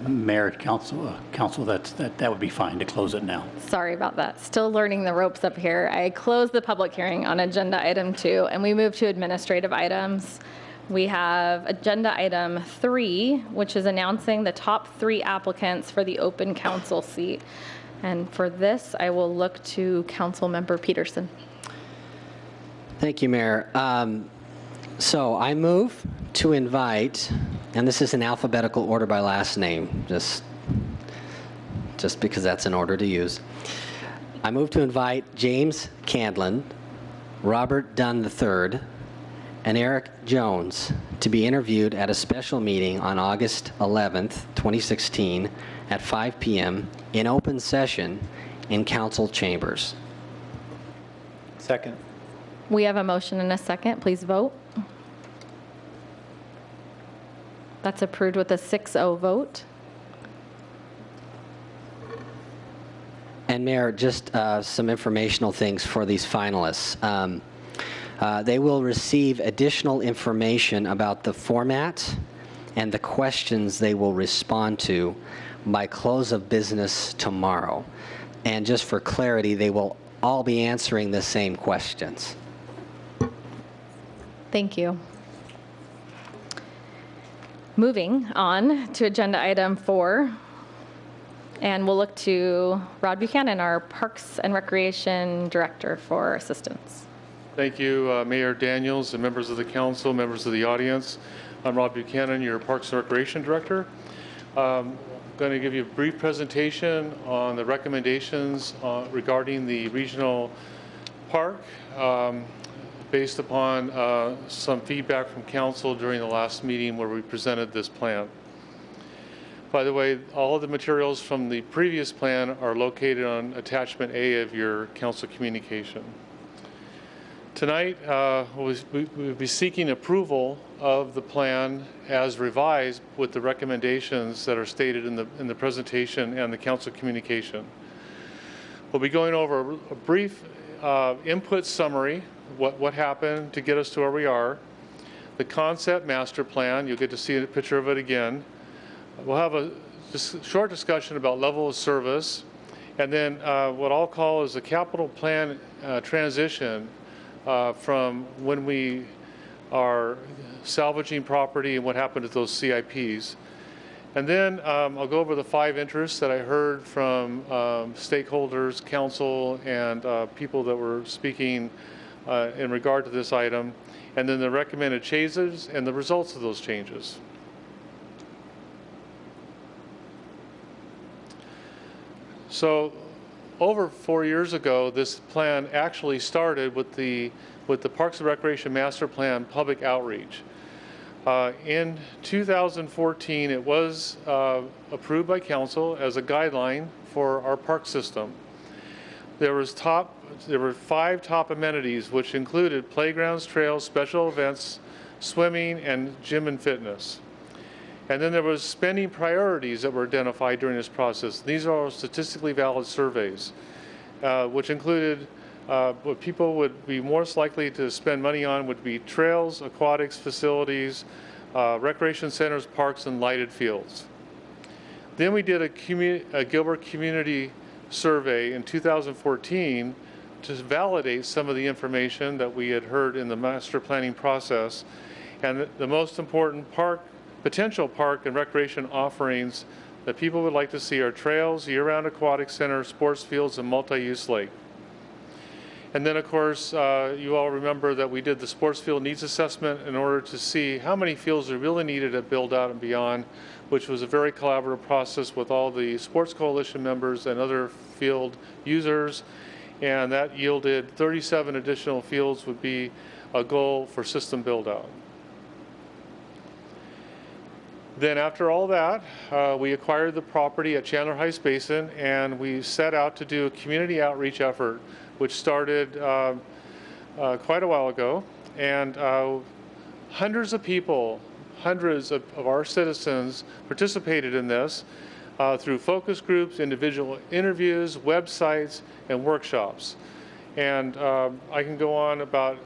Mayor, council, that would be fine to close it now. Sorry about that. Still learning the ropes up here. I closed the public hearing on agenda item 2, and we move to administrative items. We have agenda item 3, which is announcing the top 3 applicants for the open council seat. And for this, I will look to Councilmember Peterson. Thank you, Mayor. So I move to invite, and this is in alphabetical order by last name, just because that's an order to use. I move to invite James Candland, Robert Dunn III, and Eric Jones to be interviewed at a special meeting on August 11th, 2016 at 5 p.m. in open session in council chambers. Second. We have a motion and a second. Please vote. That's approved with a 6-0 vote. And Mayor, just some informational things for these finalists. They will receive additional information about the format and the questions they will respond to by close of business tomorrow. And just for clarity, they will all be answering the same questions. Thank you. Moving on to agenda item 4, and we'll look to Rod Buchanan, our Parks and Recreation Director, for assistance. Thank you, Mayor Daniels and members of the council, members of the audience. I'm Rod Buchanan, your Parks and Recreation Director. I'm going to give you a brief presentation on the recommendations regarding the regional park based upon some feedback from council during the last meeting where we presented this plan. By the way, all of the materials from the previous plan are located on attachment A of your council communication. Tonight, we'll be seeking approval of the plan as revised with the recommendations that are stated in the presentation and the council communication. We'll be going over a brief input summary, what happened to get us to where we are, the concept master plan, you'll get to see a picture of it again. We'll have a short discussion about level of service, and then what I'll call is a capital plan transition from when we are salvaging property and what happened to those CIPs. And then I'll go over the 5 interests that I heard from stakeholders, council, and people that were speaking in regard to this item, and then the recommended changes and the results of those changes. So over 4 years ago, this plan actually started with the Parks and Recreation Master Plan public outreach. In 2014, it was approved by council as a guideline for our park system. There were 5 top amenities, which included playgrounds, trails, special events, swimming, and gym and fitness. And then there was spending priorities that were identified during this process. These are statistically valid surveys, which included what people would be most likely to spend money on would be trails, aquatics facilities, recreation centers, parks, and lighted fields. Then we did a Gilbert Community Survey in 2014 to validate some of the information that we had heard in the master planning process. And the most important potential park and recreation offerings that people would like to see are trails, year-round aquatic centers, sports fields, and multi-use lake. And then, of course, you all remember that we did the sports field needs assessment in order to see how many fields are really needed at Build Out and Beyond, which was a very collaborative process with all the Sports Coalition members and other field users. And that yielded 37 additional fields would be a goal for system build out. Then after all that, we acquired the property at Chandler Heights Basin, and we set out to do a community outreach effort, which started quite a while ago. And hundreds of people, hundreds of our citizens participated in this through focus groups, individual interviews, websites, and workshops. And I can go on about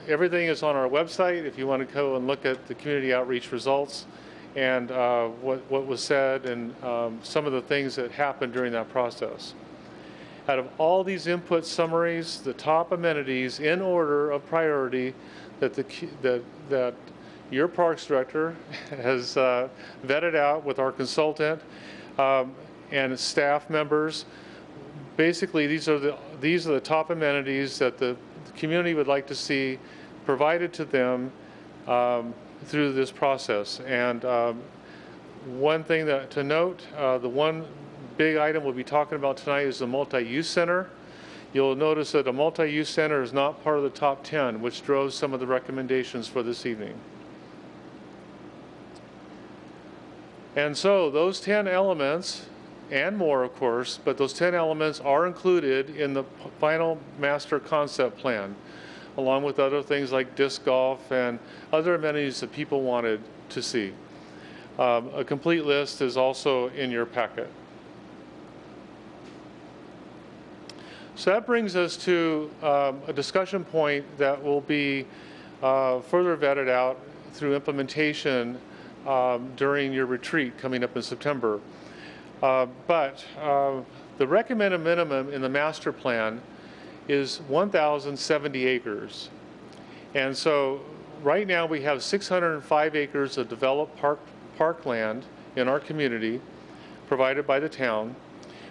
everything is on our website if you want to go and look at the community outreach results and what was said and some of the things that happened during that process. Out of all these input summaries, the top amenities in order of priority that your Parks Director has vetted out with our consultant and staff members, basically these are the top amenities that the community would like to see provided to them through this process. And one thing to note, the one big item we'll be talking about tonight is the multi-use center. You'll notice that a multi-use center is not part of the top 10, which drove some of the recommendations for this evening. And so those 10 elements, and more of course, but those 10 elements are included in the final master concept plan, along with other things like disc golf and other amenities that people wanted to see. A complete list is also in your packet. So that brings us to a discussion point that will be further vetted out through implementation during your retreat coming up in September. But The recommended minimum in the master plan is 1,070 acres. And so right now we have 605 acres of developed parkland in our community provided by the town,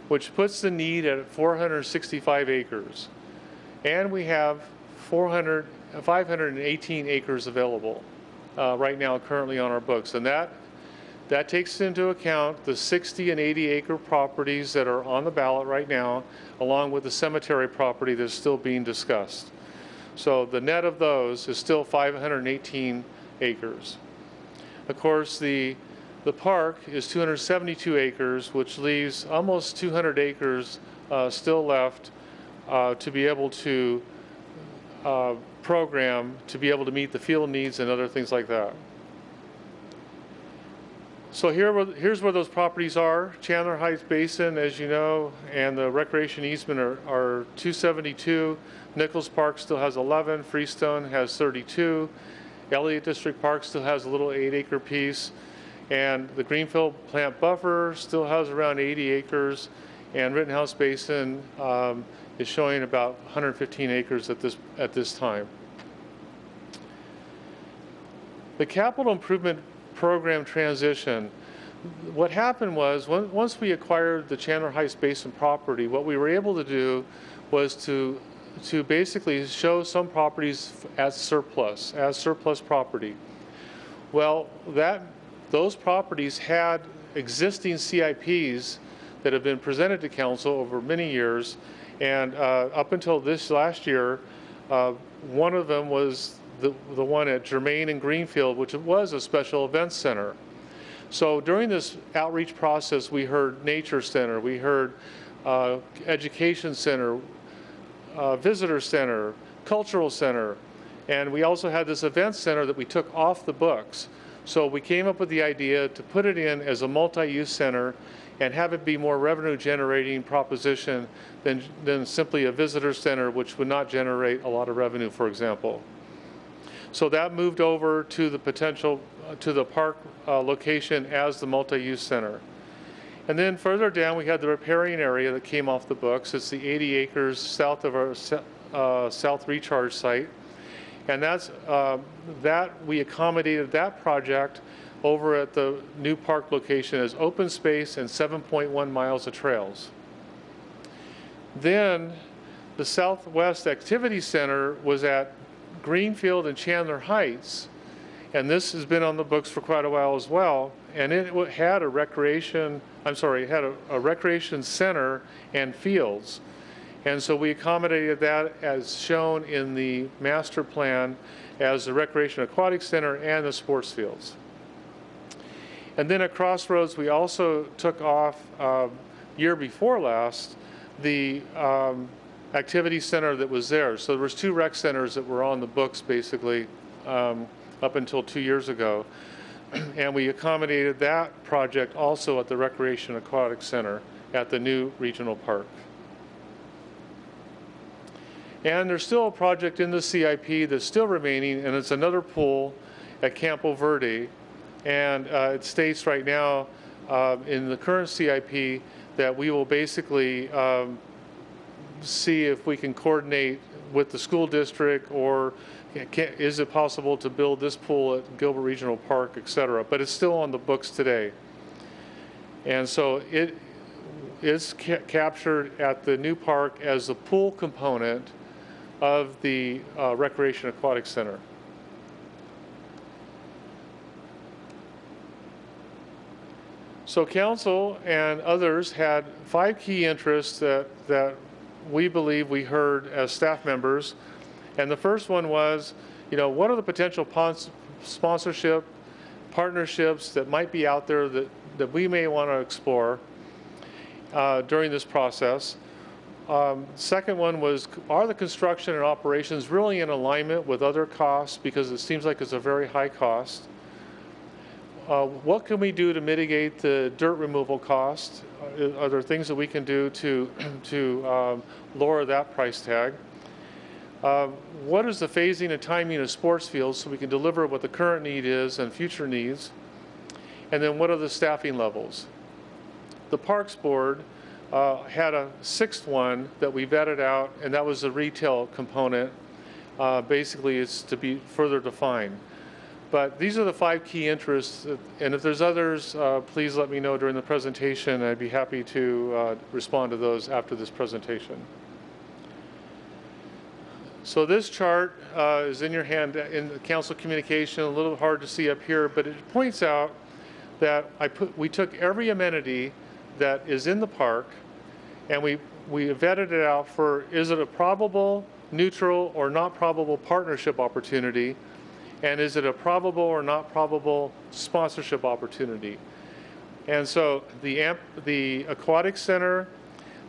which puts the need at 465 acres. And we have 518 acres available right now currently on our books. And that takes into account the 60 and 80 acre properties that are on the ballot right now, along with the cemetery property that's still being discussed. So the net of those is still 518 acres. Of course, the park is 272 acres, which leaves almost 200 acres still left to be able to program, to be able to meet the field needs and other things like that. So here's where those properties are. Chandler Heights Basin, as you know, and the recreation easement are 272. Nichols Park still has 11. Freestone has 32. Elliott District Park still has a little 8-acre piece. And the Greenfield Plant Buffer still has around 80 acres. And Rittenhouse Basin is showing about 115 acres at this time. The capital improvement program transition, what happened was once we acquired the Chandler Heights Basin property, what we were able to do was to basically show some properties as surplus property. Well, those properties had existing CIPs that have been presented to council over many years, and up until this last year, one of them was the one at Germain and Greenfield, which was a special events center. So during this outreach process, we heard nature center, we heard education center, visitor center, cultural center, and we also had this event center that we took off the books. So we came up with the idea to put it in as a multi-use center and have it be more revenue generating proposition than simply a visitor center, which would not generate a lot of revenue, for example. So that moved over to the potential, to the park location as the multi-use center. And then further down, we had the riparian area that came off the books. It's the 80 acres south of our south recharge site. And that's, we accommodated that project over at the new park location as open space and 7.1 miles of trails. Then the Southwest Activity Center was at Greenfield and Chandler Heights, and this has been on the books for quite a while as well. And it had a recreation, it had a recreation center and fields. And so we accommodated that as shown in the master plan as the recreation aquatic center and the sports fields. And then at Crossroads, we also took off year before last the activity center that was there. So there was 2 rec centers that were on the books basically up until 2 years ago. And we accommodated that project also at the Recreation Aquatic Center at the new regional park. And there's still a project in the CIP that's still remaining, and it's another pool at Campo Verde. And it states right now in the current CIP that we will basically see if we can coordinate with the school district, or is it possible to build this pool at Gilbert Regional Park, et cetera. But it's still on the books today. And so it is captured at the new park as the pool component of the Recreation Aquatic Center. So council and others had 5 key interests that we believe we heard as staff members. And the first one was, what are the potential sponsorship partnerships that might be out there that we may want to explore during this process. Second one was, are the construction and operations really in alignment with other costs, because it seems like it's a very high cost. What can we do to mitigate the dirt removal cost? Are there things that we can do to lower that price tag? What is the phasing and timing of sports fields so we can deliver what the current need is and future needs? And then what are the staffing levels? The Parks Board had a sixth one that we vetted out, and that was the retail component. Basically, it's to be further defined. But these are the 5 key interests, and if there's others, please let me know during the presentation. I'd be happy to respond to those after this presentation. So this chart is in your hand in the council communication, a little hard to see up here, but it points out that we took every amenity that is in the park, and we vetted it out for, is it a probable, neutral, or not probable partnership opportunity, and is it a probable or not probable sponsorship opportunity. And so the aquatic center,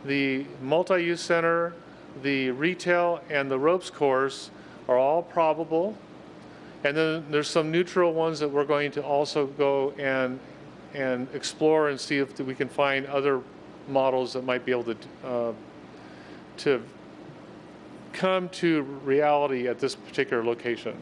the multi-use center, the retail, and the ropes course are all probable. And then there's some neutral ones that we're going to also go and explore and see if we can find other models that might be able to come to reality at this particular location.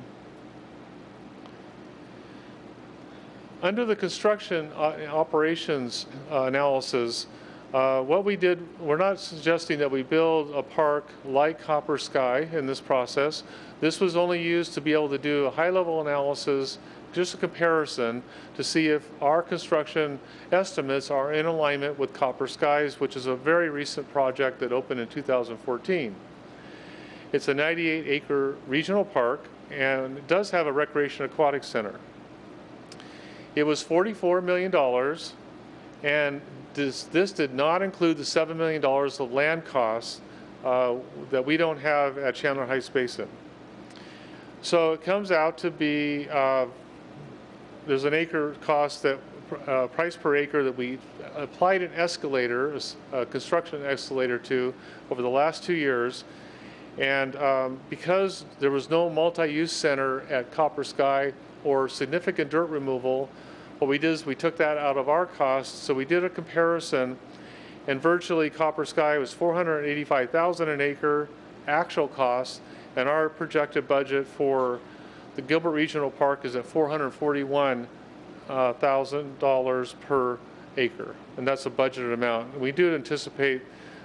Under the construction operations analysis, what we did, we're not suggesting that we build a park like Copper Sky in this process. This was only used to be able to do a high-level analysis, just a comparison, to see if our construction estimates are in alignment with Copper Skies, which is a very recent project that opened in 2014. It's a 98-acre regional park, and it does have a recreation aquatic center. It was $44 million, and this did not include the $7 million of land costs that we don't have at Chandler Heights Basin. So it comes out to be, there's an acre cost that, price per acre that we applied an escalator, a construction escalator to over the last 2 years. And because there was no multi-use center at Copper Sky or significant dirt removal, what we did is we took that out of our costs. So we did a comparison, and virtually Copper Sky was $485,000 an acre actual cost, and our projected budget for the Gilbert Regional Park is at $441,000 per acre, and that's a budgeted amount. We do anticipate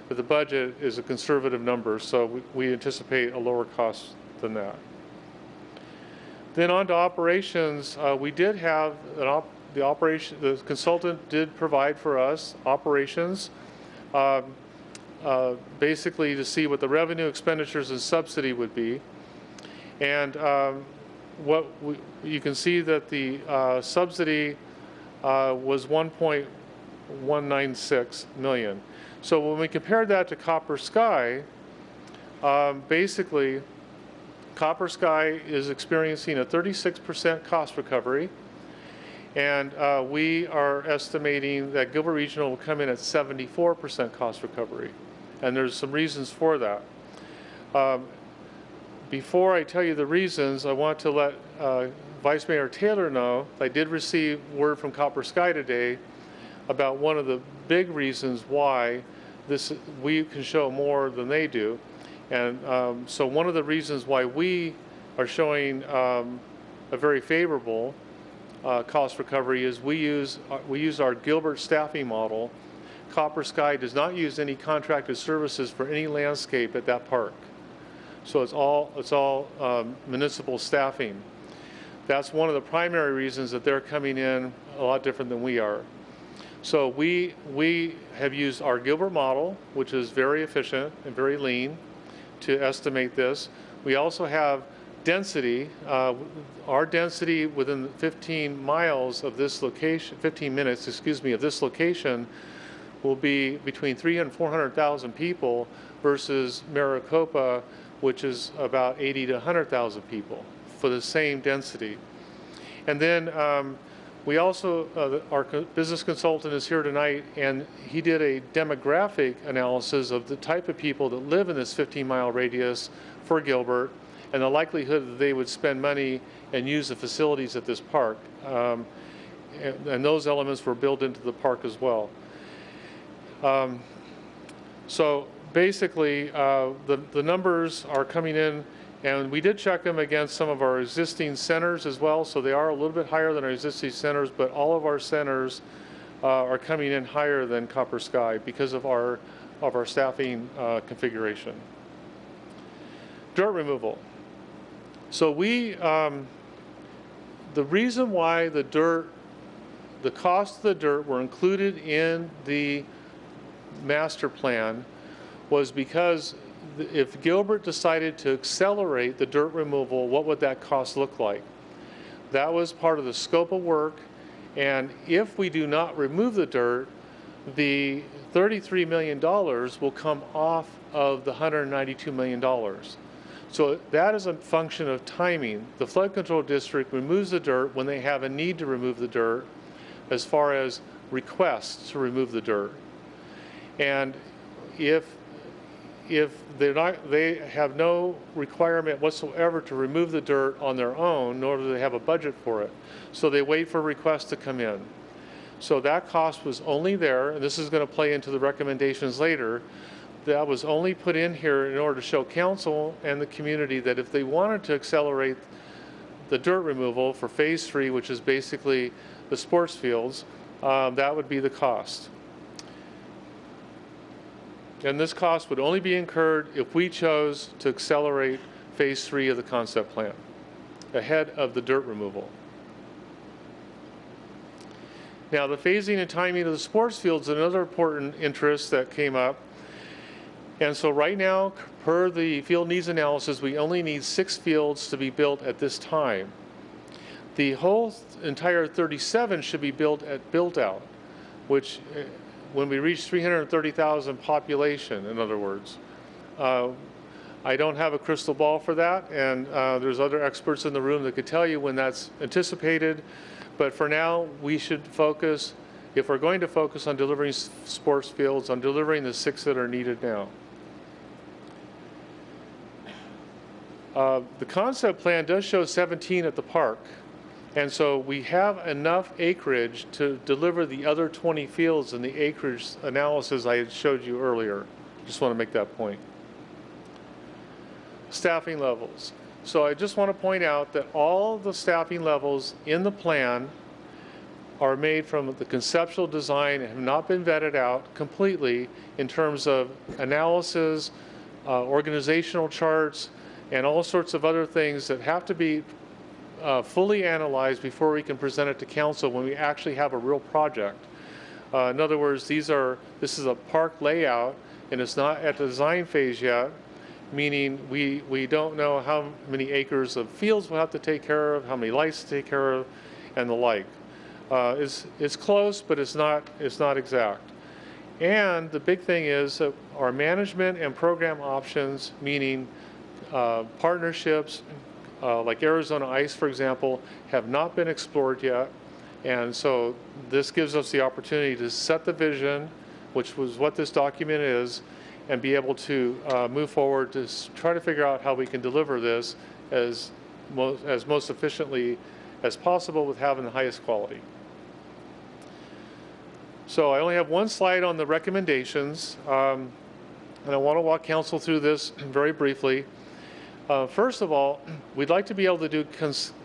that the budget is a conservative number, so we anticipate a lower cost than that. Then on to operations, we did have the consultant did provide for us operations, basically to see what the revenue, expenditures, and subsidy would be. And you can see that the subsidy was $1.196 million. So when we compared that to Copper Sky, basically Copper Sky is experiencing a 36% cost recovery, and we are estimating that Gilbert Regional will come in at 74% cost recovery, and there's some reasons for that. Before I tell you the reasons, I want to let Vice Mayor Taylor know I did receive word from Copper Sky today about one of the big reasons why we can show more than they do. And so one of the reasons why we are showing a very favorable cost recovery is we use our Gilbert staffing model. Copper Sky does not use any contracted services for any landscape at that park. So it's all municipal staffing. That's one of the primary reasons that they're coming in a lot different than we are. So we have used our Gilbert model, which is very efficient and very lean, to estimate this. We also have density. Our density within 15 miles of this location, 15 minutes, excuse me, of this location will be between 300,000 and 400,000 people versus Maricopa, which is about 80 to 100,000 people for the same density. And then we also, our business consultant is here tonight, and he did a demographic analysis of the type of people that live in this 15-mile radius for Gilbert and the likelihood that they would spend money and use the facilities at this park. And those elements were built into the park as well. So basically, the numbers are coming in, and we did check them against some of our existing centers as well, so they are a little bit higher than our existing centers, but all of our centers are coming in higher than Copper Sky because of our staffing configuration. Dirt removal. So the reason why the cost of the dirt were included in the master plan was because if Gilbert decided to accelerate the dirt removal, what would that cost look like? That was part of the scope of work, and if we do not remove the dirt, the $33 million will come off of the $192 million. So that is a function of timing. The flood control district removes the dirt when they have a need to remove the dirt, as far as requests to remove the dirt. And if they have no requirement whatsoever to remove the dirt on their own, nor do they have a budget for it. So they wait for requests to come in. So that cost was only there, and this is going to play into the recommendations later. That was only put in here in order to show council and the community that if they wanted to accelerate the dirt removal for phase 3, which is basically the sports fields, that would be the cost. And this cost would only be incurred if we chose to accelerate phase 3 of the concept plan ahead of the dirt removal. Now, the phasing and timing of the sports fields is another important interest that came up. And so right now, per the field needs analysis, we only need 6 fields to be built at this time. The whole entire 37 should be built out, which when we reach 330,000 population, in other words. I don't have a crystal ball for that, and there's other experts in the room that could tell you when that's anticipated. But for now, we should focus, if we're going to focus on delivering sports fields, on delivering the 6 that are needed now. The concept plan does show 17 at the park. And so we have enough acreage to deliver the other 20 fields in the acreage analysis I had showed you earlier. Just want to make that point. Staffing levels. So I just want to point out that all the staffing levels in the plan are made from the conceptual design and have not been vetted out completely in terms of analysis, organizational charts, and all sorts of other things that have to be fully analyzed before we can present it to council when we actually have a real project. In other words, this is a park layout, and it's not at the design phase yet, meaning we don't know how many acres of fields we'll have to take care of, how many lights to take care of, and the like. It's close, but it's not exact. And the big thing is that our management and program options, meaning partnerships, like Arizona Ice, for example, have not been explored yet. And so this gives us the opportunity to set the vision, which was what this document is, and be able to move forward to try to figure out how we can deliver this as most efficiently as possible with having the highest quality. So I only have one slide on the recommendations, and I want to walk council through this very briefly. First of all, we'd like to be able to do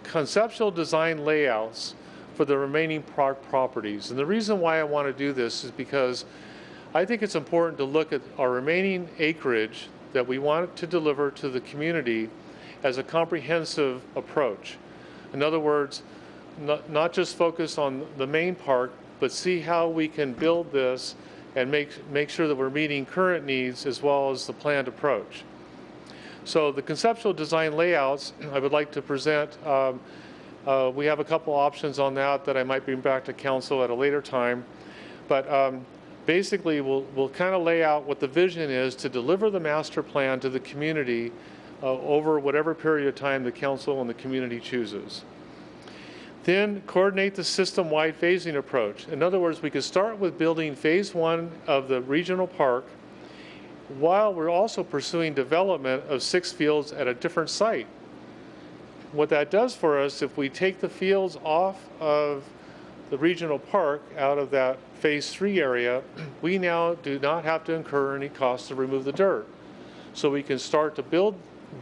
conceptual design layouts for the remaining park properties. And the reason why I want to do this is because I think it's important to look at our remaining acreage that we want to deliver to the community as a comprehensive approach. In other words, not just focus on the main park, but see how we can build this and make sure that we're meeting current needs as well as the planned approach. So the conceptual design layouts I would like to present, we have a couple options on that I might bring back to council at a later time. But basically, we'll kind of lay out what the vision is to deliver the master plan to the community over whatever period of time the council and the community chooses. Then coordinate the system-wide phasing approach. In other words, we could start with building phase 1 of the regional park while we're also pursuing development of 6 fields at a different site. What that does for us, if we take the fields off of the regional park out of that phase 3 area, we now do not have to incur any cost to remove the dirt. So we can start to build.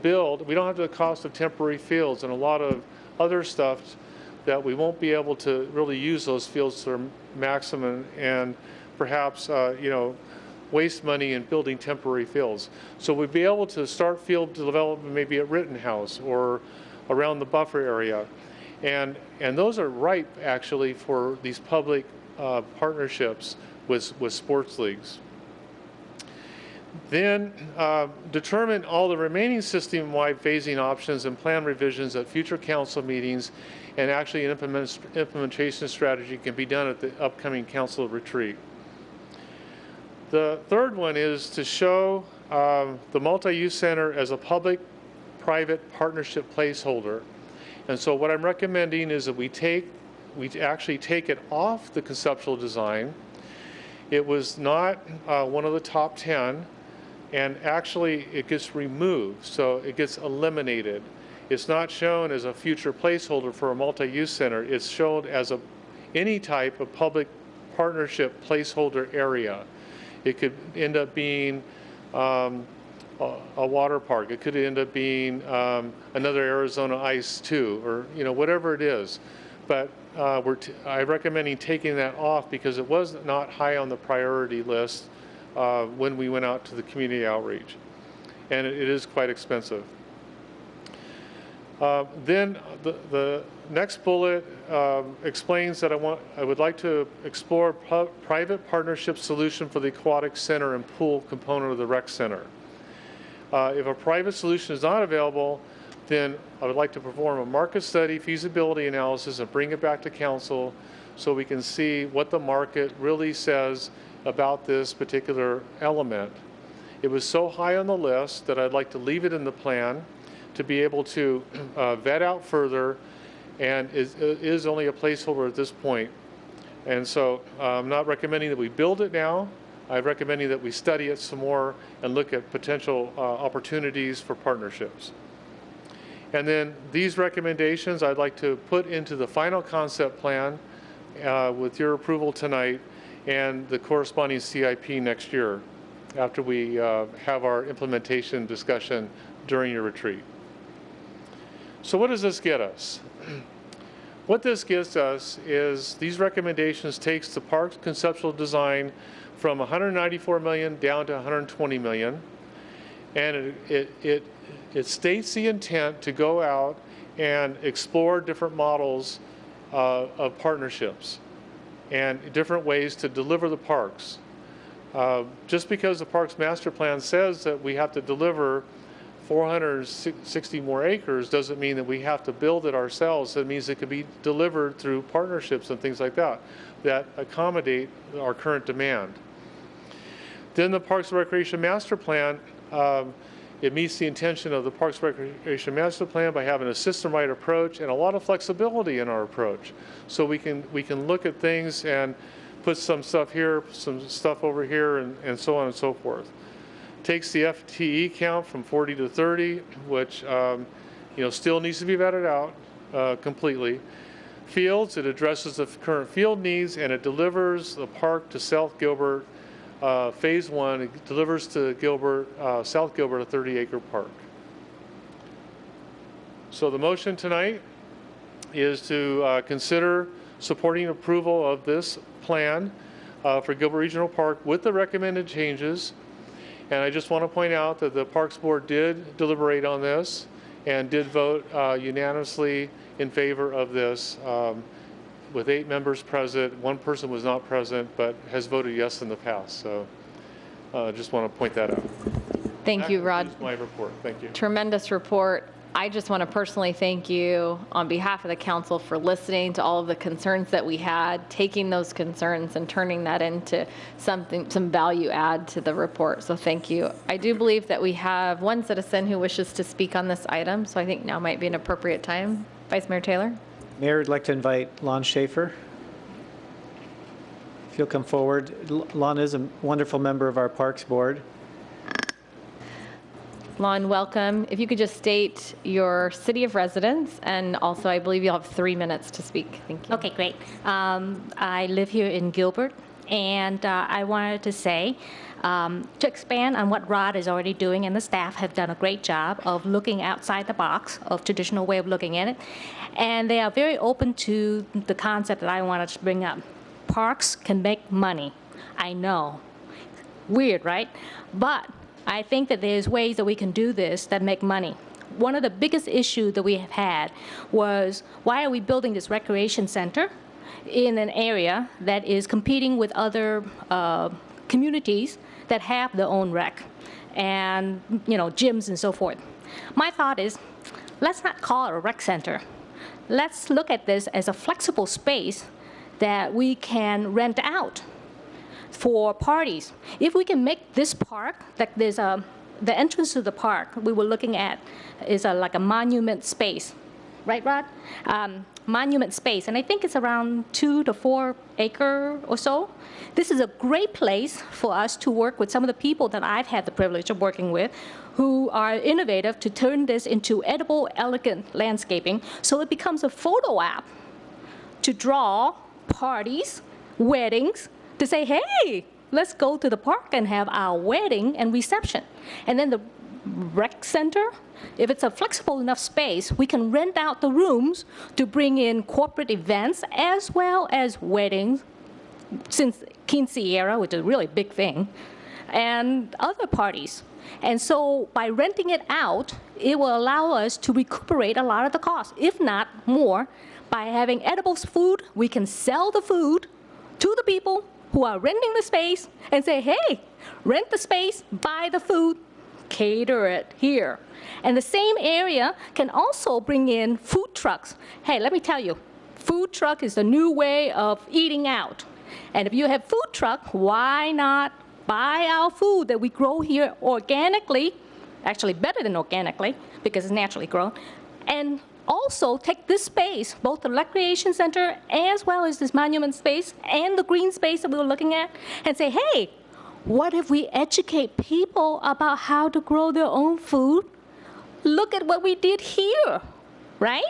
We don't have the cost of temporary fields and a lot of other stuff that we won't be able to really use those fields to their maximum and perhaps, waste money in building temporary fields. So we'd be able to start field development maybe at Rittenhouse or around the buffer area. And those are ripe, actually, for these public partnerships with sports leagues. Then determine all the remaining system-wide phasing options and plan revisions at future council meetings, and actually an implementation strategy can be done at the upcoming council retreat. The third one is to show the multi-use center as a public-private partnership placeholder. And so what I'm recommending is that we actually take it off the conceptual design. It was not one of the top 10, and actually it gets removed, so it gets eliminated. It's not shown as a future placeholder for a multi-use center. It's shown as any type of public partnership placeholder area. It could end up being a water park. It could end up being another Arizona Ice 2, or whatever it is. But I'm recommending taking that off because it was not high on the priority list when we went out to the community outreach, and it is quite expensive. Then the next bullet explains that I would like to explore private partnership solution for the aquatic center and pool component of the rec center. If a private solution is not available, then I would like to perform a market study, feasibility analysis, and bring it back to council so we can see what the market really says about this particular element. It was so high on the list that I'd like to leave it in the plan to be able to vet out further, and is only a placeholder at this point. And so I'm not recommending that we build it now. I'm recommending that we study it some more and look at potential opportunities for partnerships. And then these recommendations I'd like to put into the final concept plan with your approval tonight, and the corresponding CIP next year after we have our implementation discussion during your retreat. So what does this get us? What this gives us is these recommendations takes the park's conceptual design from 194 million down to 120 million, and it states the intent to go out and explore different models of partnerships and different ways to deliver the parks. Just because the parks master plan says that we have to deliver 460 more acres doesn't mean that we have to build it ourselves. It means it could be delivered through partnerships and things like that that accommodate our current demand. Then the Parks and Recreation Master Plan, it meets the intention of the Parks and Recreation Master Plan by having a system-wide approach and a lot of flexibility in our approach. So we can look at things and put some stuff here, some stuff over here, and so on and so forth. Takes the FTE count from 40 to 30, which still needs to be vetted out completely. Fields, it addresses the current field needs, and it delivers the park to South Gilbert. Phase 1, it delivers to South Gilbert a 30-acre park. So the motion tonight is to consider supporting approval of this plan for Gilbert Regional Park with the recommended changes. And I just want to point out that the Parks Board did deliberate on this and did vote unanimously in favor of this with 8 members present. 1 person was not present but has voted yes in the past. So just want to point that out. Thank you, Rod. That's my report. Thank you. Tremendous report. I just want to personally thank you on behalf of the council for listening to all of the concerns that we had, taking those concerns and turning that into some value add to the report. So thank you. I do believe that we have one citizen who wishes to speak on this item, so I think now might be an appropriate time. Vice Mayor Taylor. Mayor, I'd like to invite Lon Schaefer. If you'll come forward. Lon is a wonderful member of our Parks Board. Lon, welcome. If you could just state your city of residence, and also I believe you'll have 3 minutes to speak. Thank you. Okay, great. I live here in Gilbert, And I wanted to say, to expand on what Rod is already doing, and the staff have done a great job of looking outside the box of traditional way of looking at it. And they are very open to the concept that I wanted to bring up. Parks can make money. I know. Weird, right? But I think that there's ways that we can do this that make money. One of the biggest issues that we have had was, why are we building this recreation center in an area that is competing with other communities that have their own rec and, you know, gyms and so forth? My thought is, let's not call it a rec center. Let's look at this as a flexible space that we can rent out for parties. If we can make this park, like there's the entrance to the park we were looking at is like a monument space, right, Rod? Monument space, and I think it's around 2 to 4 acre or so. This is a great place for us to work with some of the people that I've had the privilege of working with, who are innovative to turn this into edible, elegant landscaping, so it becomes a photo app to draw parties, weddings, to say, hey, let's go to the park and have our wedding and reception. And then the rec center, if it's a flexible enough space, we can rent out the rooms to bring in corporate events as well as weddings, since quinceañera, which is a really big thing, and other parties. And so by renting it out, it will allow us to recuperate a lot of the cost, if not more. By having edible food, we can sell the food to the people who are renting the space and say, hey, rent the space, buy the food, cater it here. And the same area can also bring in food trucks. Hey, let me tell you, food truck is the new way of eating out. And if you have food truck, why not buy our food that we grow here organically, actually better than organically because it's naturally grown, and also take this space, both the recreation center as well as this monument space and the green space that we were looking at, and say, hey, what if we educate people about how to grow their own food? Look at what we did here, right?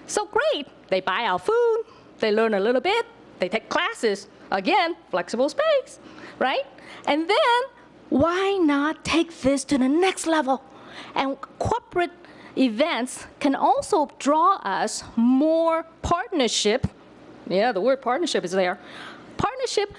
So great. They buy our food, they learn a little bit, they take classes. Again, flexible space, right? And then, why not take this to the next level? And corporate events can also draw us more partnership. Yeah, the word partnership is there. Partnership,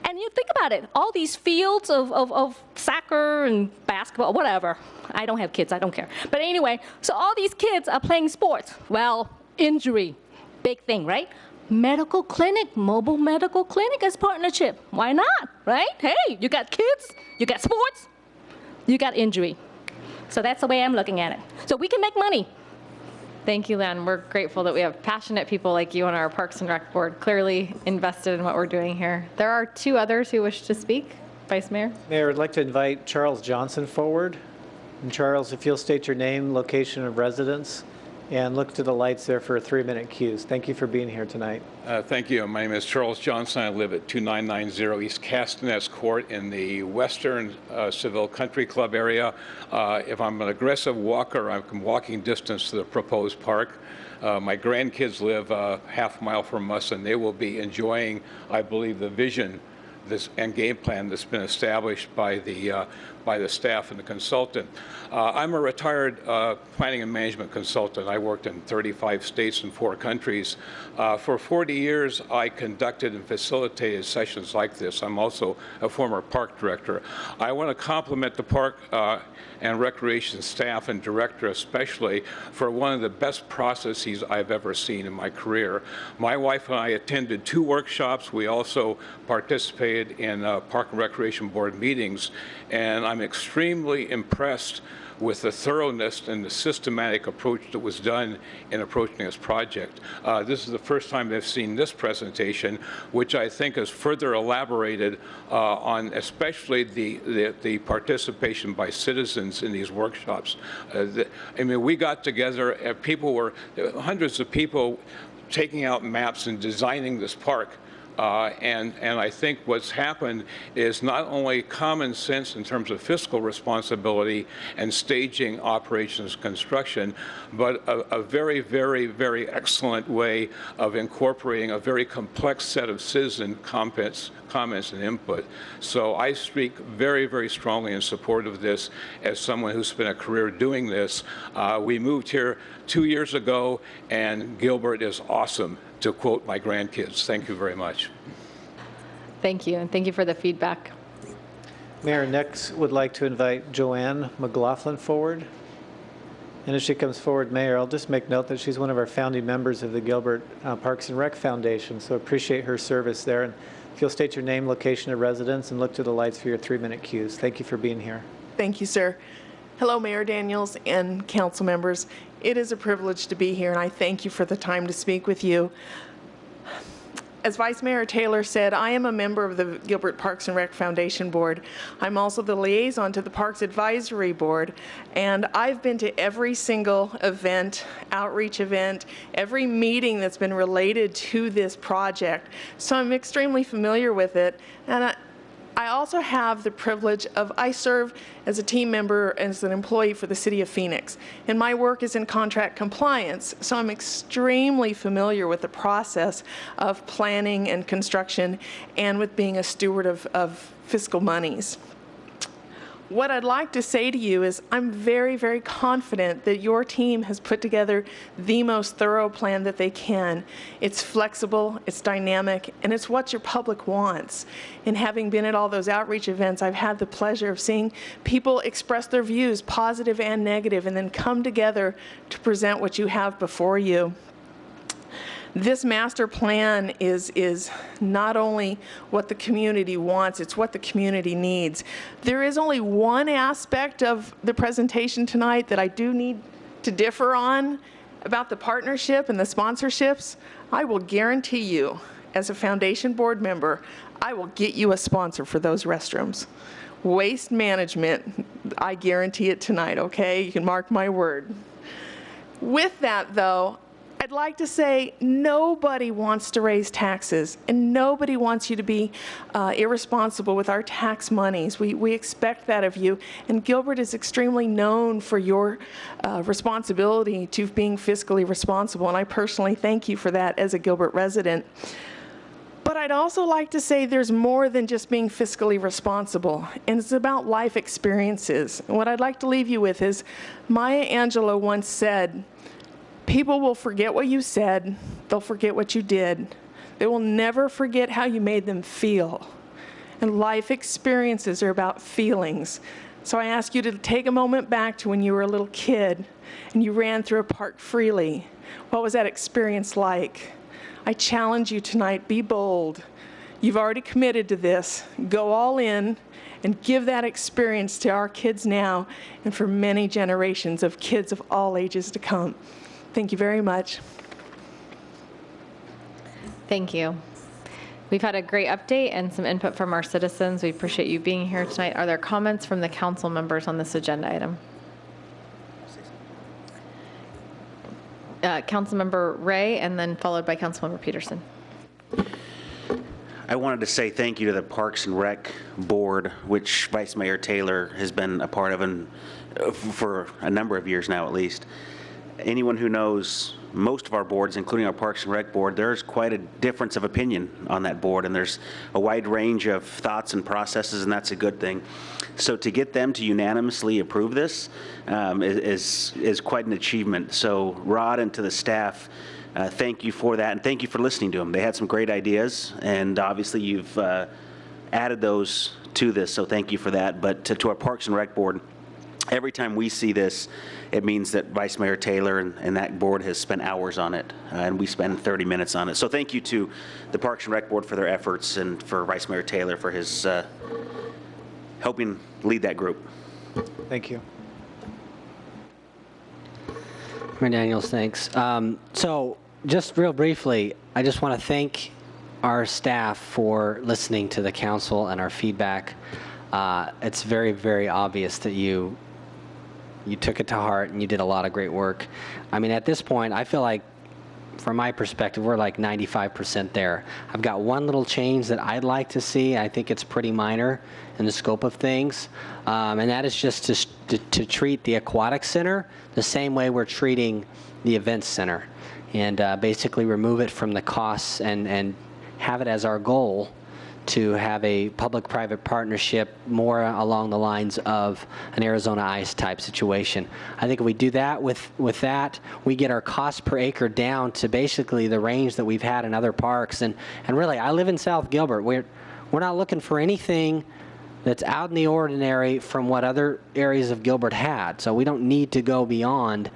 and you think about it, all these fields of soccer and basketball, whatever. I don't have kids, I don't care. But anyway, so all these kids are playing sports. Well, injury, big thing, right? Medical clinic, mobile medical clinic as partnership. Why not, right? Hey, you got kids, you got sports, you got injury. So that's the way I'm looking at it. So we can make money. Thank you, Len. We're grateful that we have passionate people like you on our Parks and Rec board, clearly invested in what we're doing here. There are 2 others who wish to speak. Vice Mayor? Mayor, I'd like to invite Charles Johnson forward. And Charles, if you'll state your name, location of residence, and look to the lights there for a 3-minute cues. Thank you for being here tonight. Thank you. My name is Charles Johnson. I live at 2990 East Castanets Court in the Western Seville Country Club area. If I'm an aggressive walker, I'm walking distance to the proposed park. My grandkids live a half mile from us, and they will be enjoying, I believe, the vision and game plan that's been established by the staff and the consultant. I'm a retired planning and management consultant. I worked in 35 states and 4 countries. For 40 years, I conducted and facilitated sessions like this. I'm also a former park director. I want to compliment the park and recreation staff and director especially for one of the best processes I've ever seen in my career. My wife and I attended 2 workshops. We also participated in Park and Recreation Board meetings, and I'm extremely impressed with the thoroughness and the systematic approach that was done in approaching this project. This is the first time I've seen this presentation, which I think is further elaborated on especially the participation by citizens in these workshops. I mean, we got together, hundreds of people taking out maps and designing this park And I think what's happened is not only common sense in terms of fiscal responsibility and staging operations construction, but a very, very, very excellent way of incorporating a very complex set of citizen comments and input. So I speak very, very strongly in support of this as someone who spent a career doing this. We moved here 2 years ago, and Gilbert is awesome, to quote my grandkids. Thank you very much. Thank you, and thank you for the feedback. Mayor, next would like to invite Joanne McLaughlin forward. And as she comes forward, Mayor, I'll just make note that she's one of our founding members of the Gilbert Parks and Rec Foundation, so appreciate her service there. And if you'll state your name, location of residence, and look to the lights for your 3-minute cues. Thank you for being here. Thank you, sir. Hello, Mayor Daniels and council members. It is a privilege to be here, and I thank you for the time to speak with you. As Vice Mayor Taylor said, I am a member of the Gilbert Parks and Rec Foundation Board. I'm also the liaison to the Parks Advisory Board, and I've been to every single event, outreach event, every meeting that's been related to this project. So I'm extremely familiar with it, and I also have the privilege of, I serve as a team member, as an employee for the City of Phoenix. And my work is in contract compliance, so I'm extremely familiar with the process of planning and construction and with being a steward of fiscal monies. What I'd like to say to you is I'm very, very confident that your team has put together the most thorough plan that they can. It's flexible, it's dynamic, and it's what your public wants. And having been at all those outreach events, I've had the pleasure of seeing people express their views, positive and negative, and then come together to present what you have before you. This master plan is not only what the community wants, it's what the community needs. There is only one aspect of the presentation tonight that I do need to differ on about the partnership and the sponsorships. I will guarantee you, as a foundation board member, I will get you a sponsor for those restrooms. Waste management, I guarantee it tonight, okay? You can mark my word. With that, though, I'd like to say nobody wants to raise taxes, and nobody wants you to be irresponsible with our tax monies. We expect that of you, and Gilbert is extremely known for your responsibility to being fiscally responsible, and I personally thank you for that as a Gilbert resident. But I'd also like to say there's more than just being fiscally responsible, and it's about life experiences. And what I'd like to leave you with is Maya Angelou once said, "People will forget what you said, they'll forget what you did. They will never forget how you made them feel." And life experiences are about feelings. So I ask you to take a moment back to when you were a little kid and you ran through a park freely. What was that experience like? I challenge you tonight, be bold. You've already committed to this. Go all in and give that experience to our kids now and for many generations of kids of all ages to come. Thank you very much. Thank you. We've had a great update and some input from our citizens. We appreciate you being here tonight. Are there comments from the council members on this agenda item? Councilmember Ray, and then followed by Councilmember Peterson. I wanted to say thank you to the Parks and Rec Board, which Vice Mayor Taylor has been a part of for a number of years now, at least. Anyone who knows most of our boards, including our Parks and Rec Board, there's quite a difference of opinion on that board, and there's a wide range of thoughts and processes, and that's a good thing. So to get them to unanimously approve this is quite an achievement. So Rod and to the staff, thank you for that, and thank you for listening to them. They had some great ideas, and obviously you've added those to this, so thank you for that. But to our Parks and Rec Board, every time we see this, it means that Vice Mayor Taylor and that board has spent hours on it, and we spend 30 minutes on it. So thank you to the Parks and Rec Board for their efforts, and for Vice Mayor Taylor for his helping lead that group. Thank you. Mayor Daniels, thanks. So just real briefly, I just want to thank our staff for listening to the council and our feedback. It's very, very obvious that you took it to heart and you did a lot of great work. I mean, at this point, I feel like from my perspective, we're like 95% there. I've got one little change that I'd like to see. I think it's pretty minor in the scope of things, and that is just to treat the aquatic center the same way we're treating the events center, and basically remove it from the costs and have it as our goal to have a public-private partnership more along the lines of an Arizona Ice type situation. I think if we do that with that, we get our cost per acre down to basically the range that we've had in other parks. And really, I live in South Gilbert. We're not looking for anything that's out in the ordinary from what other areas of Gilbert had. So we don't need to go beyond,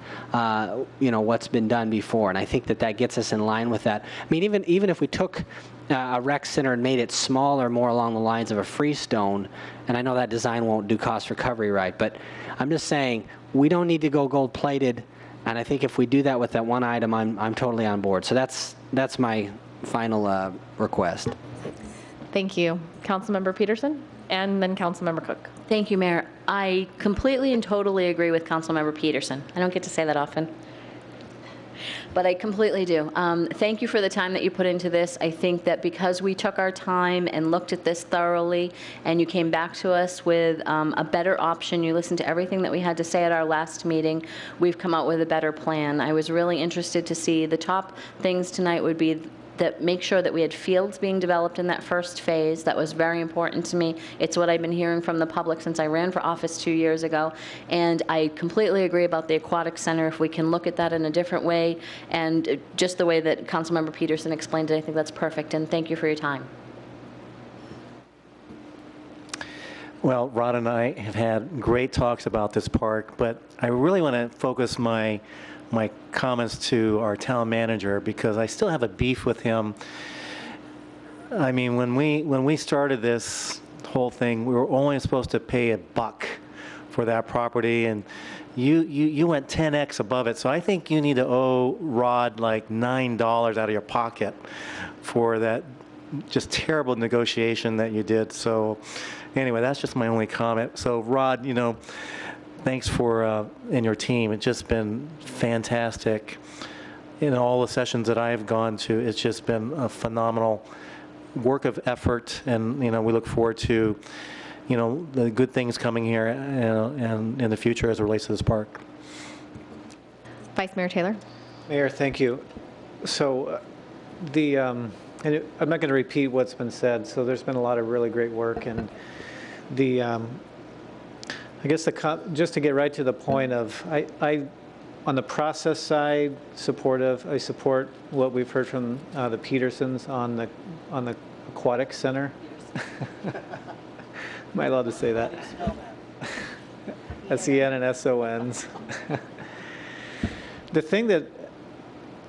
what's been done before. And I think that gets us in line with that. I mean, even if we took a rec center and made it smaller, more along the lines of a Freestone, and I know that design won't do cost recovery right, but I'm just saying we don't need to go gold plated. And I think if we do that with that one item, I'm totally on board. So that's my final request. Thank you. Councilmember Peterson? And then Councilmember Cook. Thank you, Mayor. I completely and totally agree with Councilmember Peterson. I don't get to say that often, but I completely do. Thank you for the time that you put into this. I think that because we took our time and looked at this thoroughly, and you came back to us with a better option, you listened to everything that we had to say at our last meeting, we've come out with a better plan. I was really interested to see the top things tonight would be that make sure that we had fields being developed in that first phase. That was very important to me. It's what I've been hearing from the public since I ran for office 2 years ago. And I completely agree about the aquatic center. If we can look at that in a different way, and just the way that Councilmember Peterson explained it, I think that's perfect. And thank you for your time. Well, Rod and I have had great talks about this park, but I really want to focus my comments to our town manager, because I still have a beef with him. I mean, when we started this whole thing, we were only supposed to pay $1 for that property, and you went 10x above it. So I think you need to owe Rod like $9 out of your pocket for that just terrible negotiation that you did. So anyway, that's just my only comment. So Rod, thanks for, and your team. It's just been fantastic. In all the sessions that I've gone to, it's just been a phenomenal work of effort. And, we look forward to, the good things coming here and in the future as it relates to this park. Vice Mayor Taylor. Mayor, thank you. So and I'm not going to repeat what's been said. So there's been a lot of really great work, and I guess just to get right to the point of, I on the process side, supportive. I support what we've heard from the Petersons on the aquatic center. Am I allowed to say that? S-E-N and S-O-Ns. The thing that,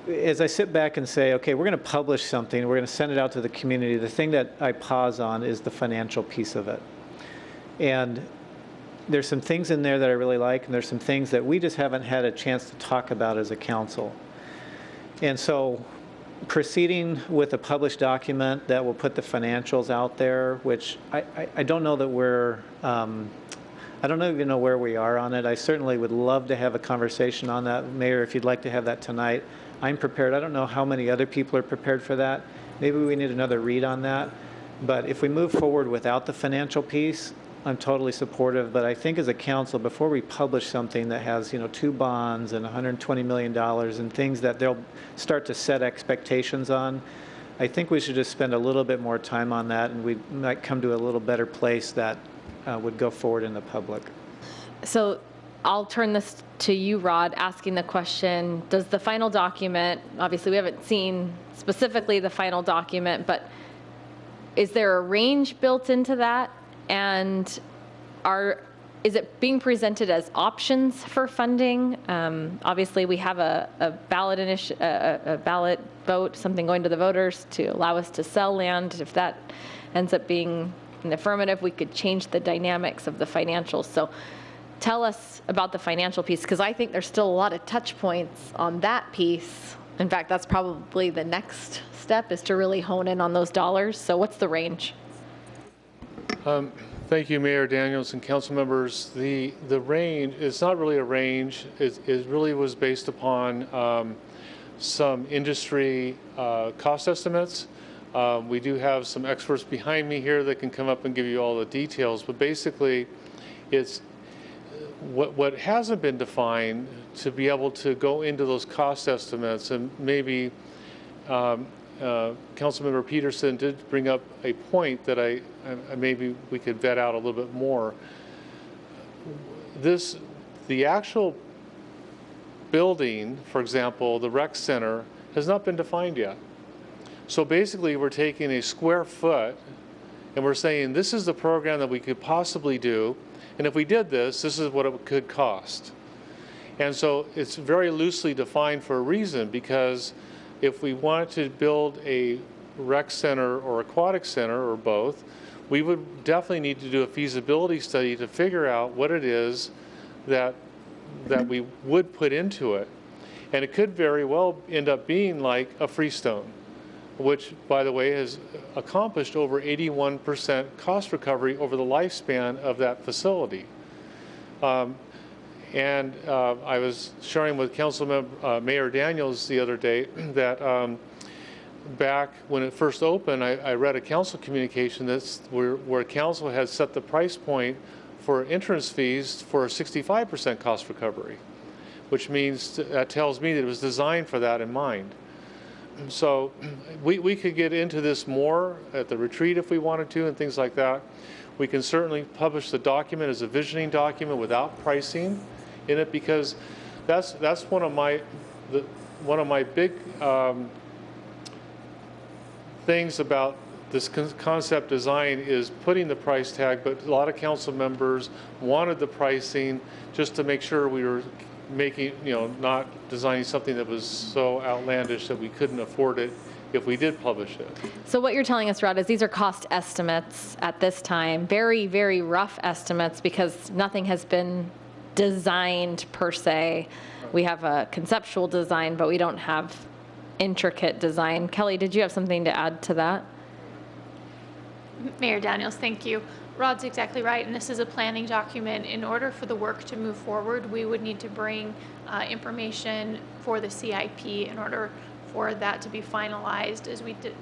as I sit back and say, okay, we're going to publish something, we're going to send it out to the community, the thing that I pause on is the financial piece of it. And there's some things in there that I really like, and there's some things that we just haven't had a chance to talk about as a council. And so proceeding with a published document that will put the financials out there, which I don't know that we're, I don't even know where we are on it. I certainly would love to have a conversation on that. Mayor, if you'd like to have that tonight, I'm prepared. I don't know how many other people are prepared for that. Maybe we need another read on that. But if we move forward without the financial piece, I'm totally supportive, but I think as a council, before we publish something that has, 2 bonds and $120 million and things that they'll start to set expectations on, I think we should just spend a little bit more time on that, and we might come to a little better place that would go forward in the public. So I'll turn this to you, Rod, asking the question, does the final document, obviously we haven't seen specifically the final document, but is there a range built into that? And is it being presented as options for funding? Obviously, we have a ballot vote, something going to the voters to allow us to sell land. If that ends up being an affirmative, we could change the dynamics of the financials. So tell us about the financial piece, because I think there's still a lot of touch points on that piece. In fact, that's probably the next step, is to really hone in on those dollars. So what's the range? Thank you, Mayor Daniels and council members. The range, it's not really a range. It really was based upon some industry cost estimates. We do have some experts behind me here that can come up and give you all the details, but basically it's what hasn't been defined to be able to go into those cost estimates. And maybe Councilmember Peterson did bring up a point that I maybe we could vet out a little bit more. The actual building, for example, the rec center, has not been defined yet. So basically we're taking a square foot and we're saying this is the program that we could possibly do, and if we did this is what it could cost. And so it's very loosely defined for a reason, because if we wanted to build a rec center or aquatic center or both, we would definitely need to do a feasibility study to figure out what it is that we would put into it. And it could very well end up being like a Freestone, which, by the way, has accomplished over 81% cost recovery over the lifespan of that facility. And I was sharing with Councilmember Mayor Daniels the other day that back when it first opened, I read a council communication that's where council had set the price point for entrance fees for a 65% cost recovery, which means that tells me that it was designed for that in mind. So we could get into this more at the retreat if we wanted to and things like that. We can certainly publish the document as a visioning document without pricing in it, because that's one of my big things about this concept design is putting the price tag, but a lot of council members wanted the pricing just to make sure we were making, not designing something that was so outlandish that we couldn't afford it if we did publish it. So what you're telling us, Rod, is these are cost estimates at this time, very, very rough estimates, because nothing has been designed per se. We have a conceptual design, but we don't have intricate design. Kelly, did you have something to add to that? Mayor Daniels, thank you. Rod's exactly right, and this is a planning document. In order for the work to move forward, we would need to bring information for the CIP in order for that to be finalized.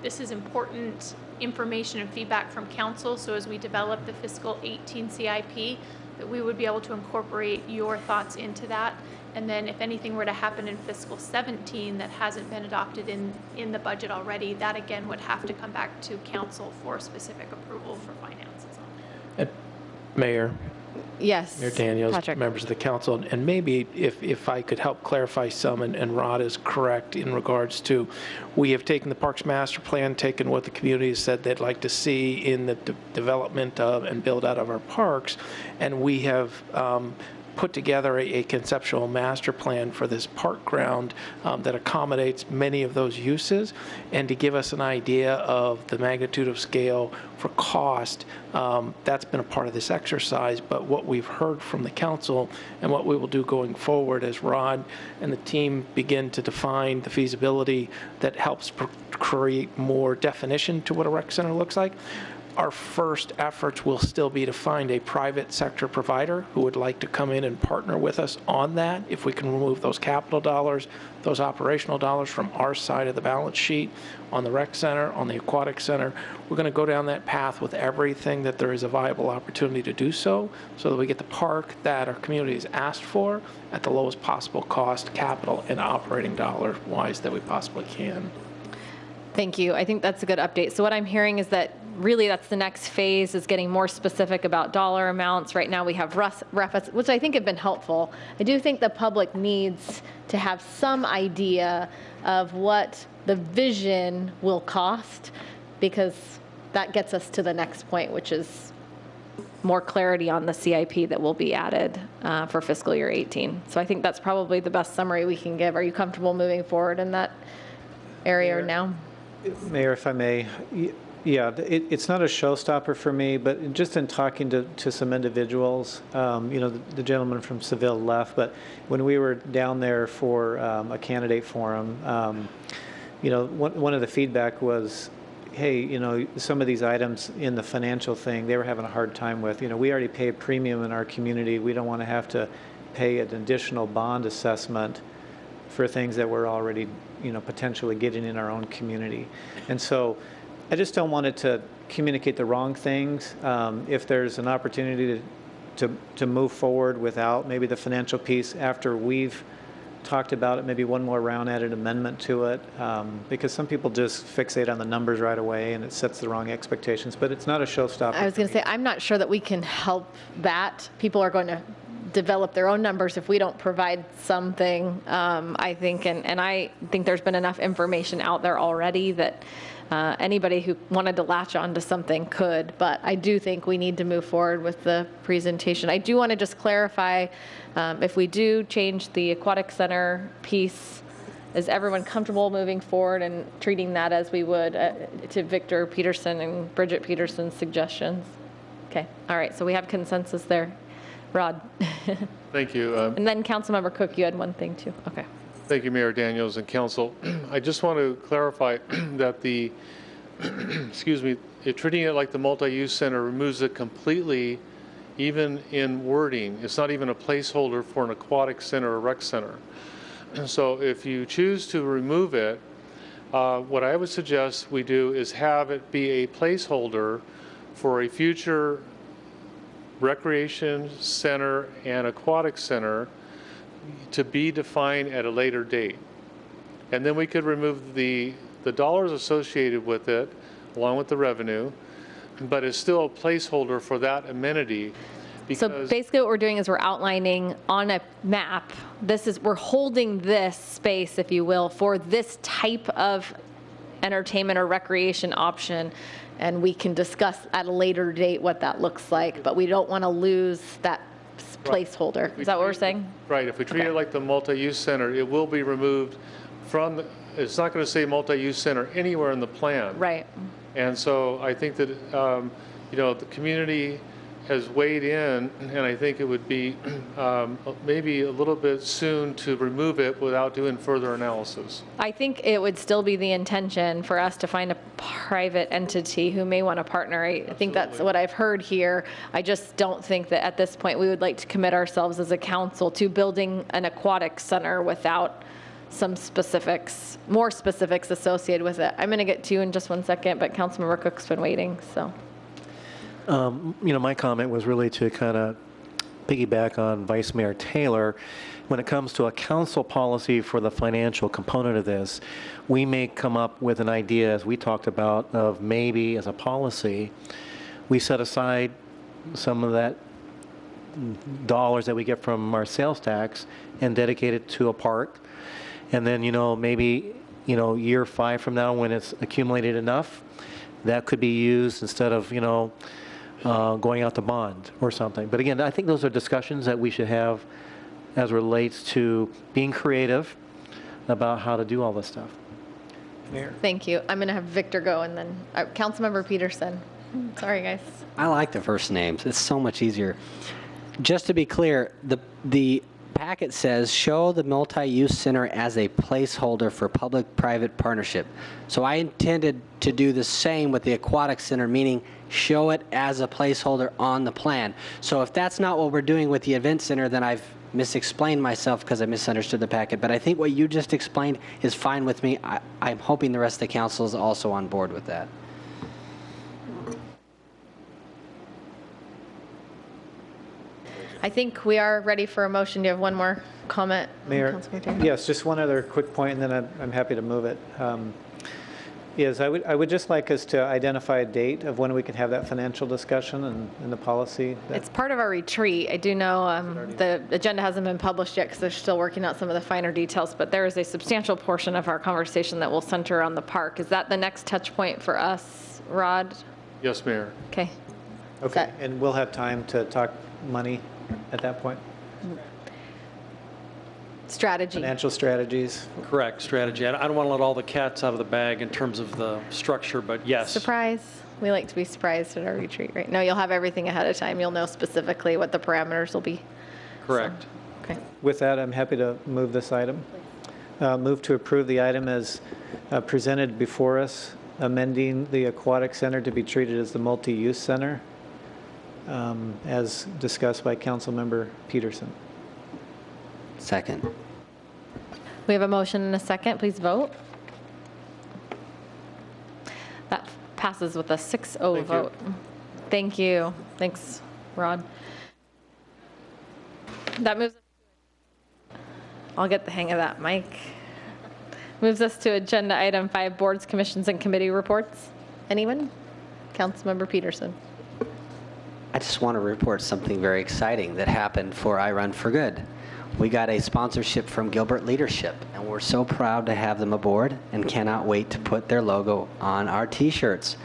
This is important information and feedback from council, so as we develop the fiscal 18 CIP, that we would be able to incorporate your thoughts into that. And then if anything were to happen in fiscal 17 that hasn't been adopted in the budget already, that again would have to come back to council for specific approval for finances on it. Mayor. Yes. Mayor Daniels, Patrick. members of the council, and maybe if I could help clarify some, and Rod is correct in regards to, we have taken the Parks Master Plan, taken what the community has said they'd like to see in the development of and build out of our parks, and we have put together a conceptual master plan for this park ground that accommodates many of those uses. And to give us an idea of the magnitude of scale for cost, that's been a part of this exercise. But what we've heard from the council and what we will do going forward as Rod and the team begin to define the feasibility that helps create more definition to what a rec center looks like, our first efforts will still be to find a private sector provider who would like to come in and partner with us on that. If we can remove those capital dollars, those operational dollars from our side of the balance sheet on the rec center, on the aquatic center, we're going to go down that path with everything that there is a viable opportunity to do so that we get the park that our community has asked for at the lowest possible cost, capital, and operating dollar-wise that we possibly can. Thank you. I think that's a good update. So what I'm hearing is that really that's the next phase, is getting more specific about dollar amounts. Right now we have rough, which I think have been helpful. I do think the public needs to have some idea of what the vision will cost, because that gets us to the next point, which is more clarity on the CIP that will be added for fiscal year 18. So I think that's probably the best summary we can give. Are you comfortable moving forward in that area now? Mayor, if I may, yeah, it's not a showstopper for me, but just in talking to some individuals, the gentleman from Seville left, but when we were down there for a candidate forum, one of the feedback was, hey, some of these items in the financial thing, they were having a hard time with. We already pay a premium in our community. We don't want to have to pay an additional bond assessment for things that we're already, potentially getting in our own community. And so I just don't want it to communicate the wrong things. If there's an opportunity to move forward without maybe the financial piece after we've talked about it, maybe one more round at an amendment to it, because some people just fixate on the numbers right away and it sets the wrong expectations, but it's not a showstopper. I was going to say, I'm not sure that we can help that. People are going to develop their own numbers if we don't provide something, I think, and I think there's been enough information out there already that anybody who wanted to latch on to something could, but I do think we need to move forward with the presentation. I do want to just clarify, if we do change the aquatic center piece, is everyone comfortable moving forward and treating that as we would to Victor Peterson and Bridget Peterson's suggestions? Okay, all right, so we have consensus there. Rod? Thank you. And then Councilmember Cook, you had one thing too. Okay. Thank you, Mayor Daniels and Council. I just want to clarify that the, excuse me, treating it like the multi-use center removes it completely, even in wording. It's not even a placeholder for an aquatic center or rec center. So if you choose to remove it, what I would suggest we do is have it be a placeholder for a future recreation center and aquatic center to be defined at a later date. And then we could remove the dollars associated with it, along with the revenue, but it's still a placeholder for that amenity. So basically what we're doing is we're outlining on a map, we're holding this space, if you will, for this type of entertainment or recreation option, and we can discuss at a later date what that looks like, but we don't want to lose that placeholder. Is that what we're saying? Right. If we treat it like the multi-use center, it will be removed from, it's not going to say multi-use center anywhere in the plan. Right. And so I think that, the community has weighed in, and I think it would be maybe a little bit soon to remove it without doing further analysis. I think it would still be the intention for us to find a private entity who may want to partner. I think that's what I've heard here. I just don't think that at this point we would like to commit ourselves as a council to building an aquatic center without some specifics, more specifics associated with it. I'm going to get to you in just one second, but Councilmember Cook's been waiting, so. My comment was really to kind of piggyback on Vice Mayor Taylor. When it comes to a council policy for the financial component of this, we may come up with an idea, as we talked about, of maybe as a policy, we set aside some of that dollars that we get from our sales tax and dedicate it to a park. And then, maybe, year 5 from now, when it's accumulated enough, that could be used instead of, going out to bond or something. But again, I think those are discussions that we should have as relates to being creative about how to do all this stuff. Mayor. Thank you. I'm going to have Victor go, and then Councilmember Peterson. Sorry, guys. I like the first names. It's so much easier. Just to be clear, the packet says show the multi-use center as a placeholder for public-private partnership. So I intended to do the same with the aquatic center, meaning show it as a placeholder on the plan. So if that's not what we're doing with the event center, then I've misexplained myself because I misunderstood the packet. But I think what you just explained is fine with me. I'm hoping the rest of the council is also on board with that. I think we are ready for a motion. Do you have one more comment? Mayor, yes, just one other quick point, and then I'm happy to move it. I would just like us to identify a date of when we can have that financial discussion and the policy. It's part of our retreat. I do know the agenda hasn't been published yet because they're still working out some of the finer details, but there is a substantial portion of our conversation that will center on the park. Is that the next touch point for us, Rod? Yes, Mayor. Okay. Okay, and we'll have time to talk money at that point? Strategy. Financial strategies. Correct, strategy. I don't want to let all the cats out of the bag in terms of the structure, but yes. Surprise. We like to be surprised at our retreat, right? No, you'll have everything ahead of time. You'll know specifically what the parameters will be. Correct. So, okay. With that, I'm happy to move this item. Move to approve the item as presented before us, amending the aquatic center to be treated as the multi-use center, as discussed by Councilmember Peterson. Second. We have a motion and a second. Please vote. That passes with a 6-0 vote. Thank you. Thanks, Rod. That moves. I'll get the hang of that, Mike. Moves us to agenda item 5, boards, commissions, and committee reports. Anyone? Councilmember Peterson. I just want to report something very exciting that happened for I Run for Good. We got a sponsorship from Gilbert Leadership, and we're so proud to have them aboard and cannot wait to put their logo on our T-shirts.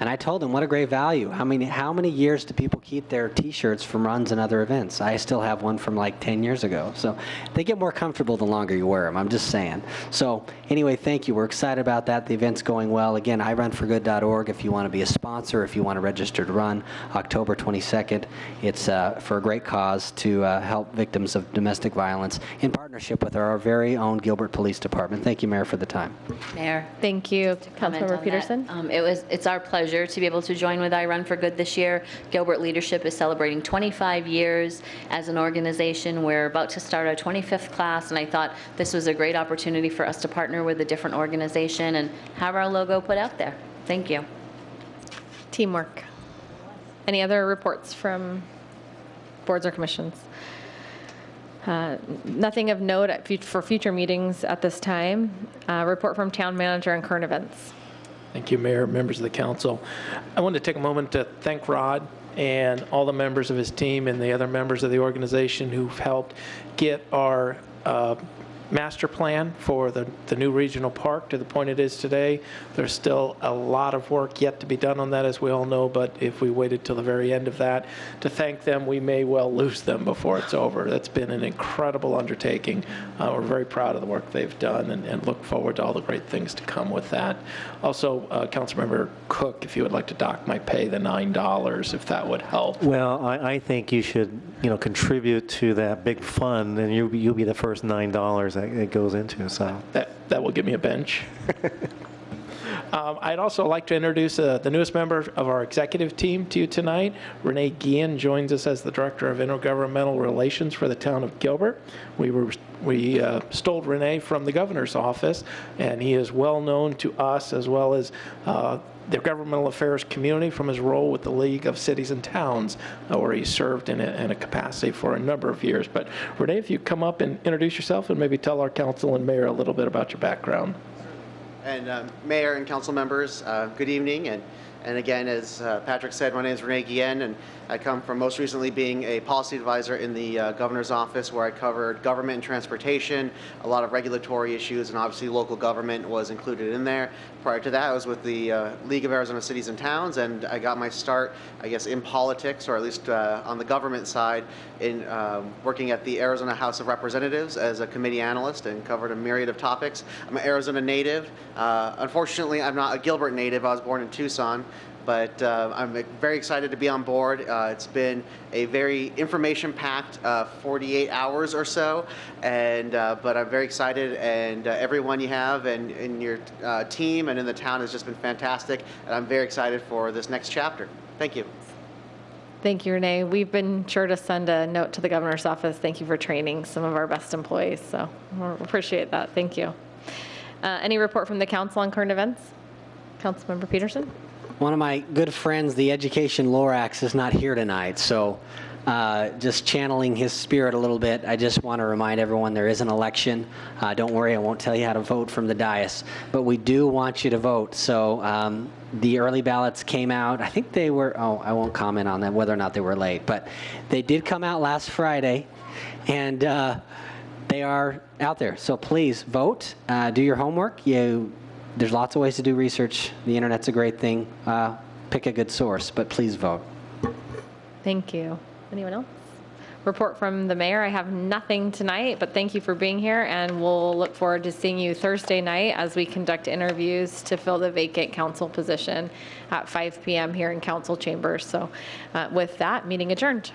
And I told them, what a great value. How many years do people keep their T-shirts from runs and other events? I still have one from like 10 years ago. So they get more comfortable the longer you wear them, I'm just saying. So anyway, thank you. We're excited about that. The event's going well. Again, irunforgood.org if you want to be a sponsor, if you want to register to run, October 22nd. It's for a great cause to help victims of domestic violence in partnership with our very own Gilbert Police Department. Thank you, Mayor, for the time. Mayor. Thank you. Comment Councilmember on Peterson. that. It's our pleasure to be able to join with I Run for Good this year. Gilbert Leadership is celebrating 25 years as an organization. We're about to start our 25th class, and I thought this was a great opportunity for us to partner with a different organization and have our logo put out there. Thank you. Teamwork. Any other reports from boards or commissions? Nothing of note for future meetings at this time. Report from town manager and current events. Thank you, Mayor, members of the council. I wanted to take a moment to thank Rod and all the members of his team and the other members of the organization who've helped get our master plan for the new regional park to the point it is today. There's still a lot of work yet to be done on that, as we all know, but if we waited till the very end of that to thank them, we may well lose them before it's over. That's been an incredible undertaking. We're very proud of the work they've done and look forward to all the great things to come with that. Also, Councilmember Cook, if you would like to dock my pay the $9, if that would help. Well, I think you should, contribute to that big fund, and you'll be the first $9 that it goes into. So that will give me a bench. I'd also like to introduce the newest member of our executive team to you tonight. Renee Guillen joins us as the Director of Intergovernmental Relations for the town of Gilbert. We stole Renee from the governor's office, and he is well known to us as well as the governmental affairs community from his role with the League of Cities and Towns, where he served in a capacity for a number of years. But Renee, if you come up and introduce yourself and maybe tell our council and mayor a little bit about your background. And Mayor and council members, good evening. And again, as Patrick said, my name is Renee Guillen, and I come from most recently being a policy advisor in the governor's office, where I covered government and transportation, a lot of regulatory issues, and obviously local government was included in there. Prior to that, I was with the League of Arizona Cities and Towns, and I got my start, I guess, in politics, or at least on the government side, in working at the Arizona House of Representatives as a committee analyst, and covered a myriad of topics. I'm an Arizona native. Unfortunately, I'm not a Gilbert native. I was born in Tucson. But I'm very excited to be on board. It's been a very information-packed 48 hours or so, but I'm very excited, and everyone you have and in your team and in the town has just been fantastic, and I'm very excited for this next chapter. Thank you. Thank you, Renee. We've been sure to send a note to the governor's office. Thank you for training some of our best employees, so we appreciate that. Thank you. Any report from the council on current events? Councilmember Peterson? One of my good friends, the Education Lorax, is not here tonight, so just channeling his spirit a little bit, I just want to remind everyone there is an election. Don't worry, I won't tell you how to vote from the dais, but we do want you to vote. So the early ballots came out. I think they were, I won't comment on that, whether or not they were late, but they did come out last Friday, and they are out there. So please vote, do your homework. There's lots of ways to do research. The internet's a great thing. Pick a good source, but please vote. Thank you. Anyone else? Report from the mayor. I have nothing tonight, but thank you for being here, and we'll look forward to seeing you Thursday night as we conduct interviews to fill the vacant council position at 5 p.m. here in council chambers. So with that, meeting adjourned.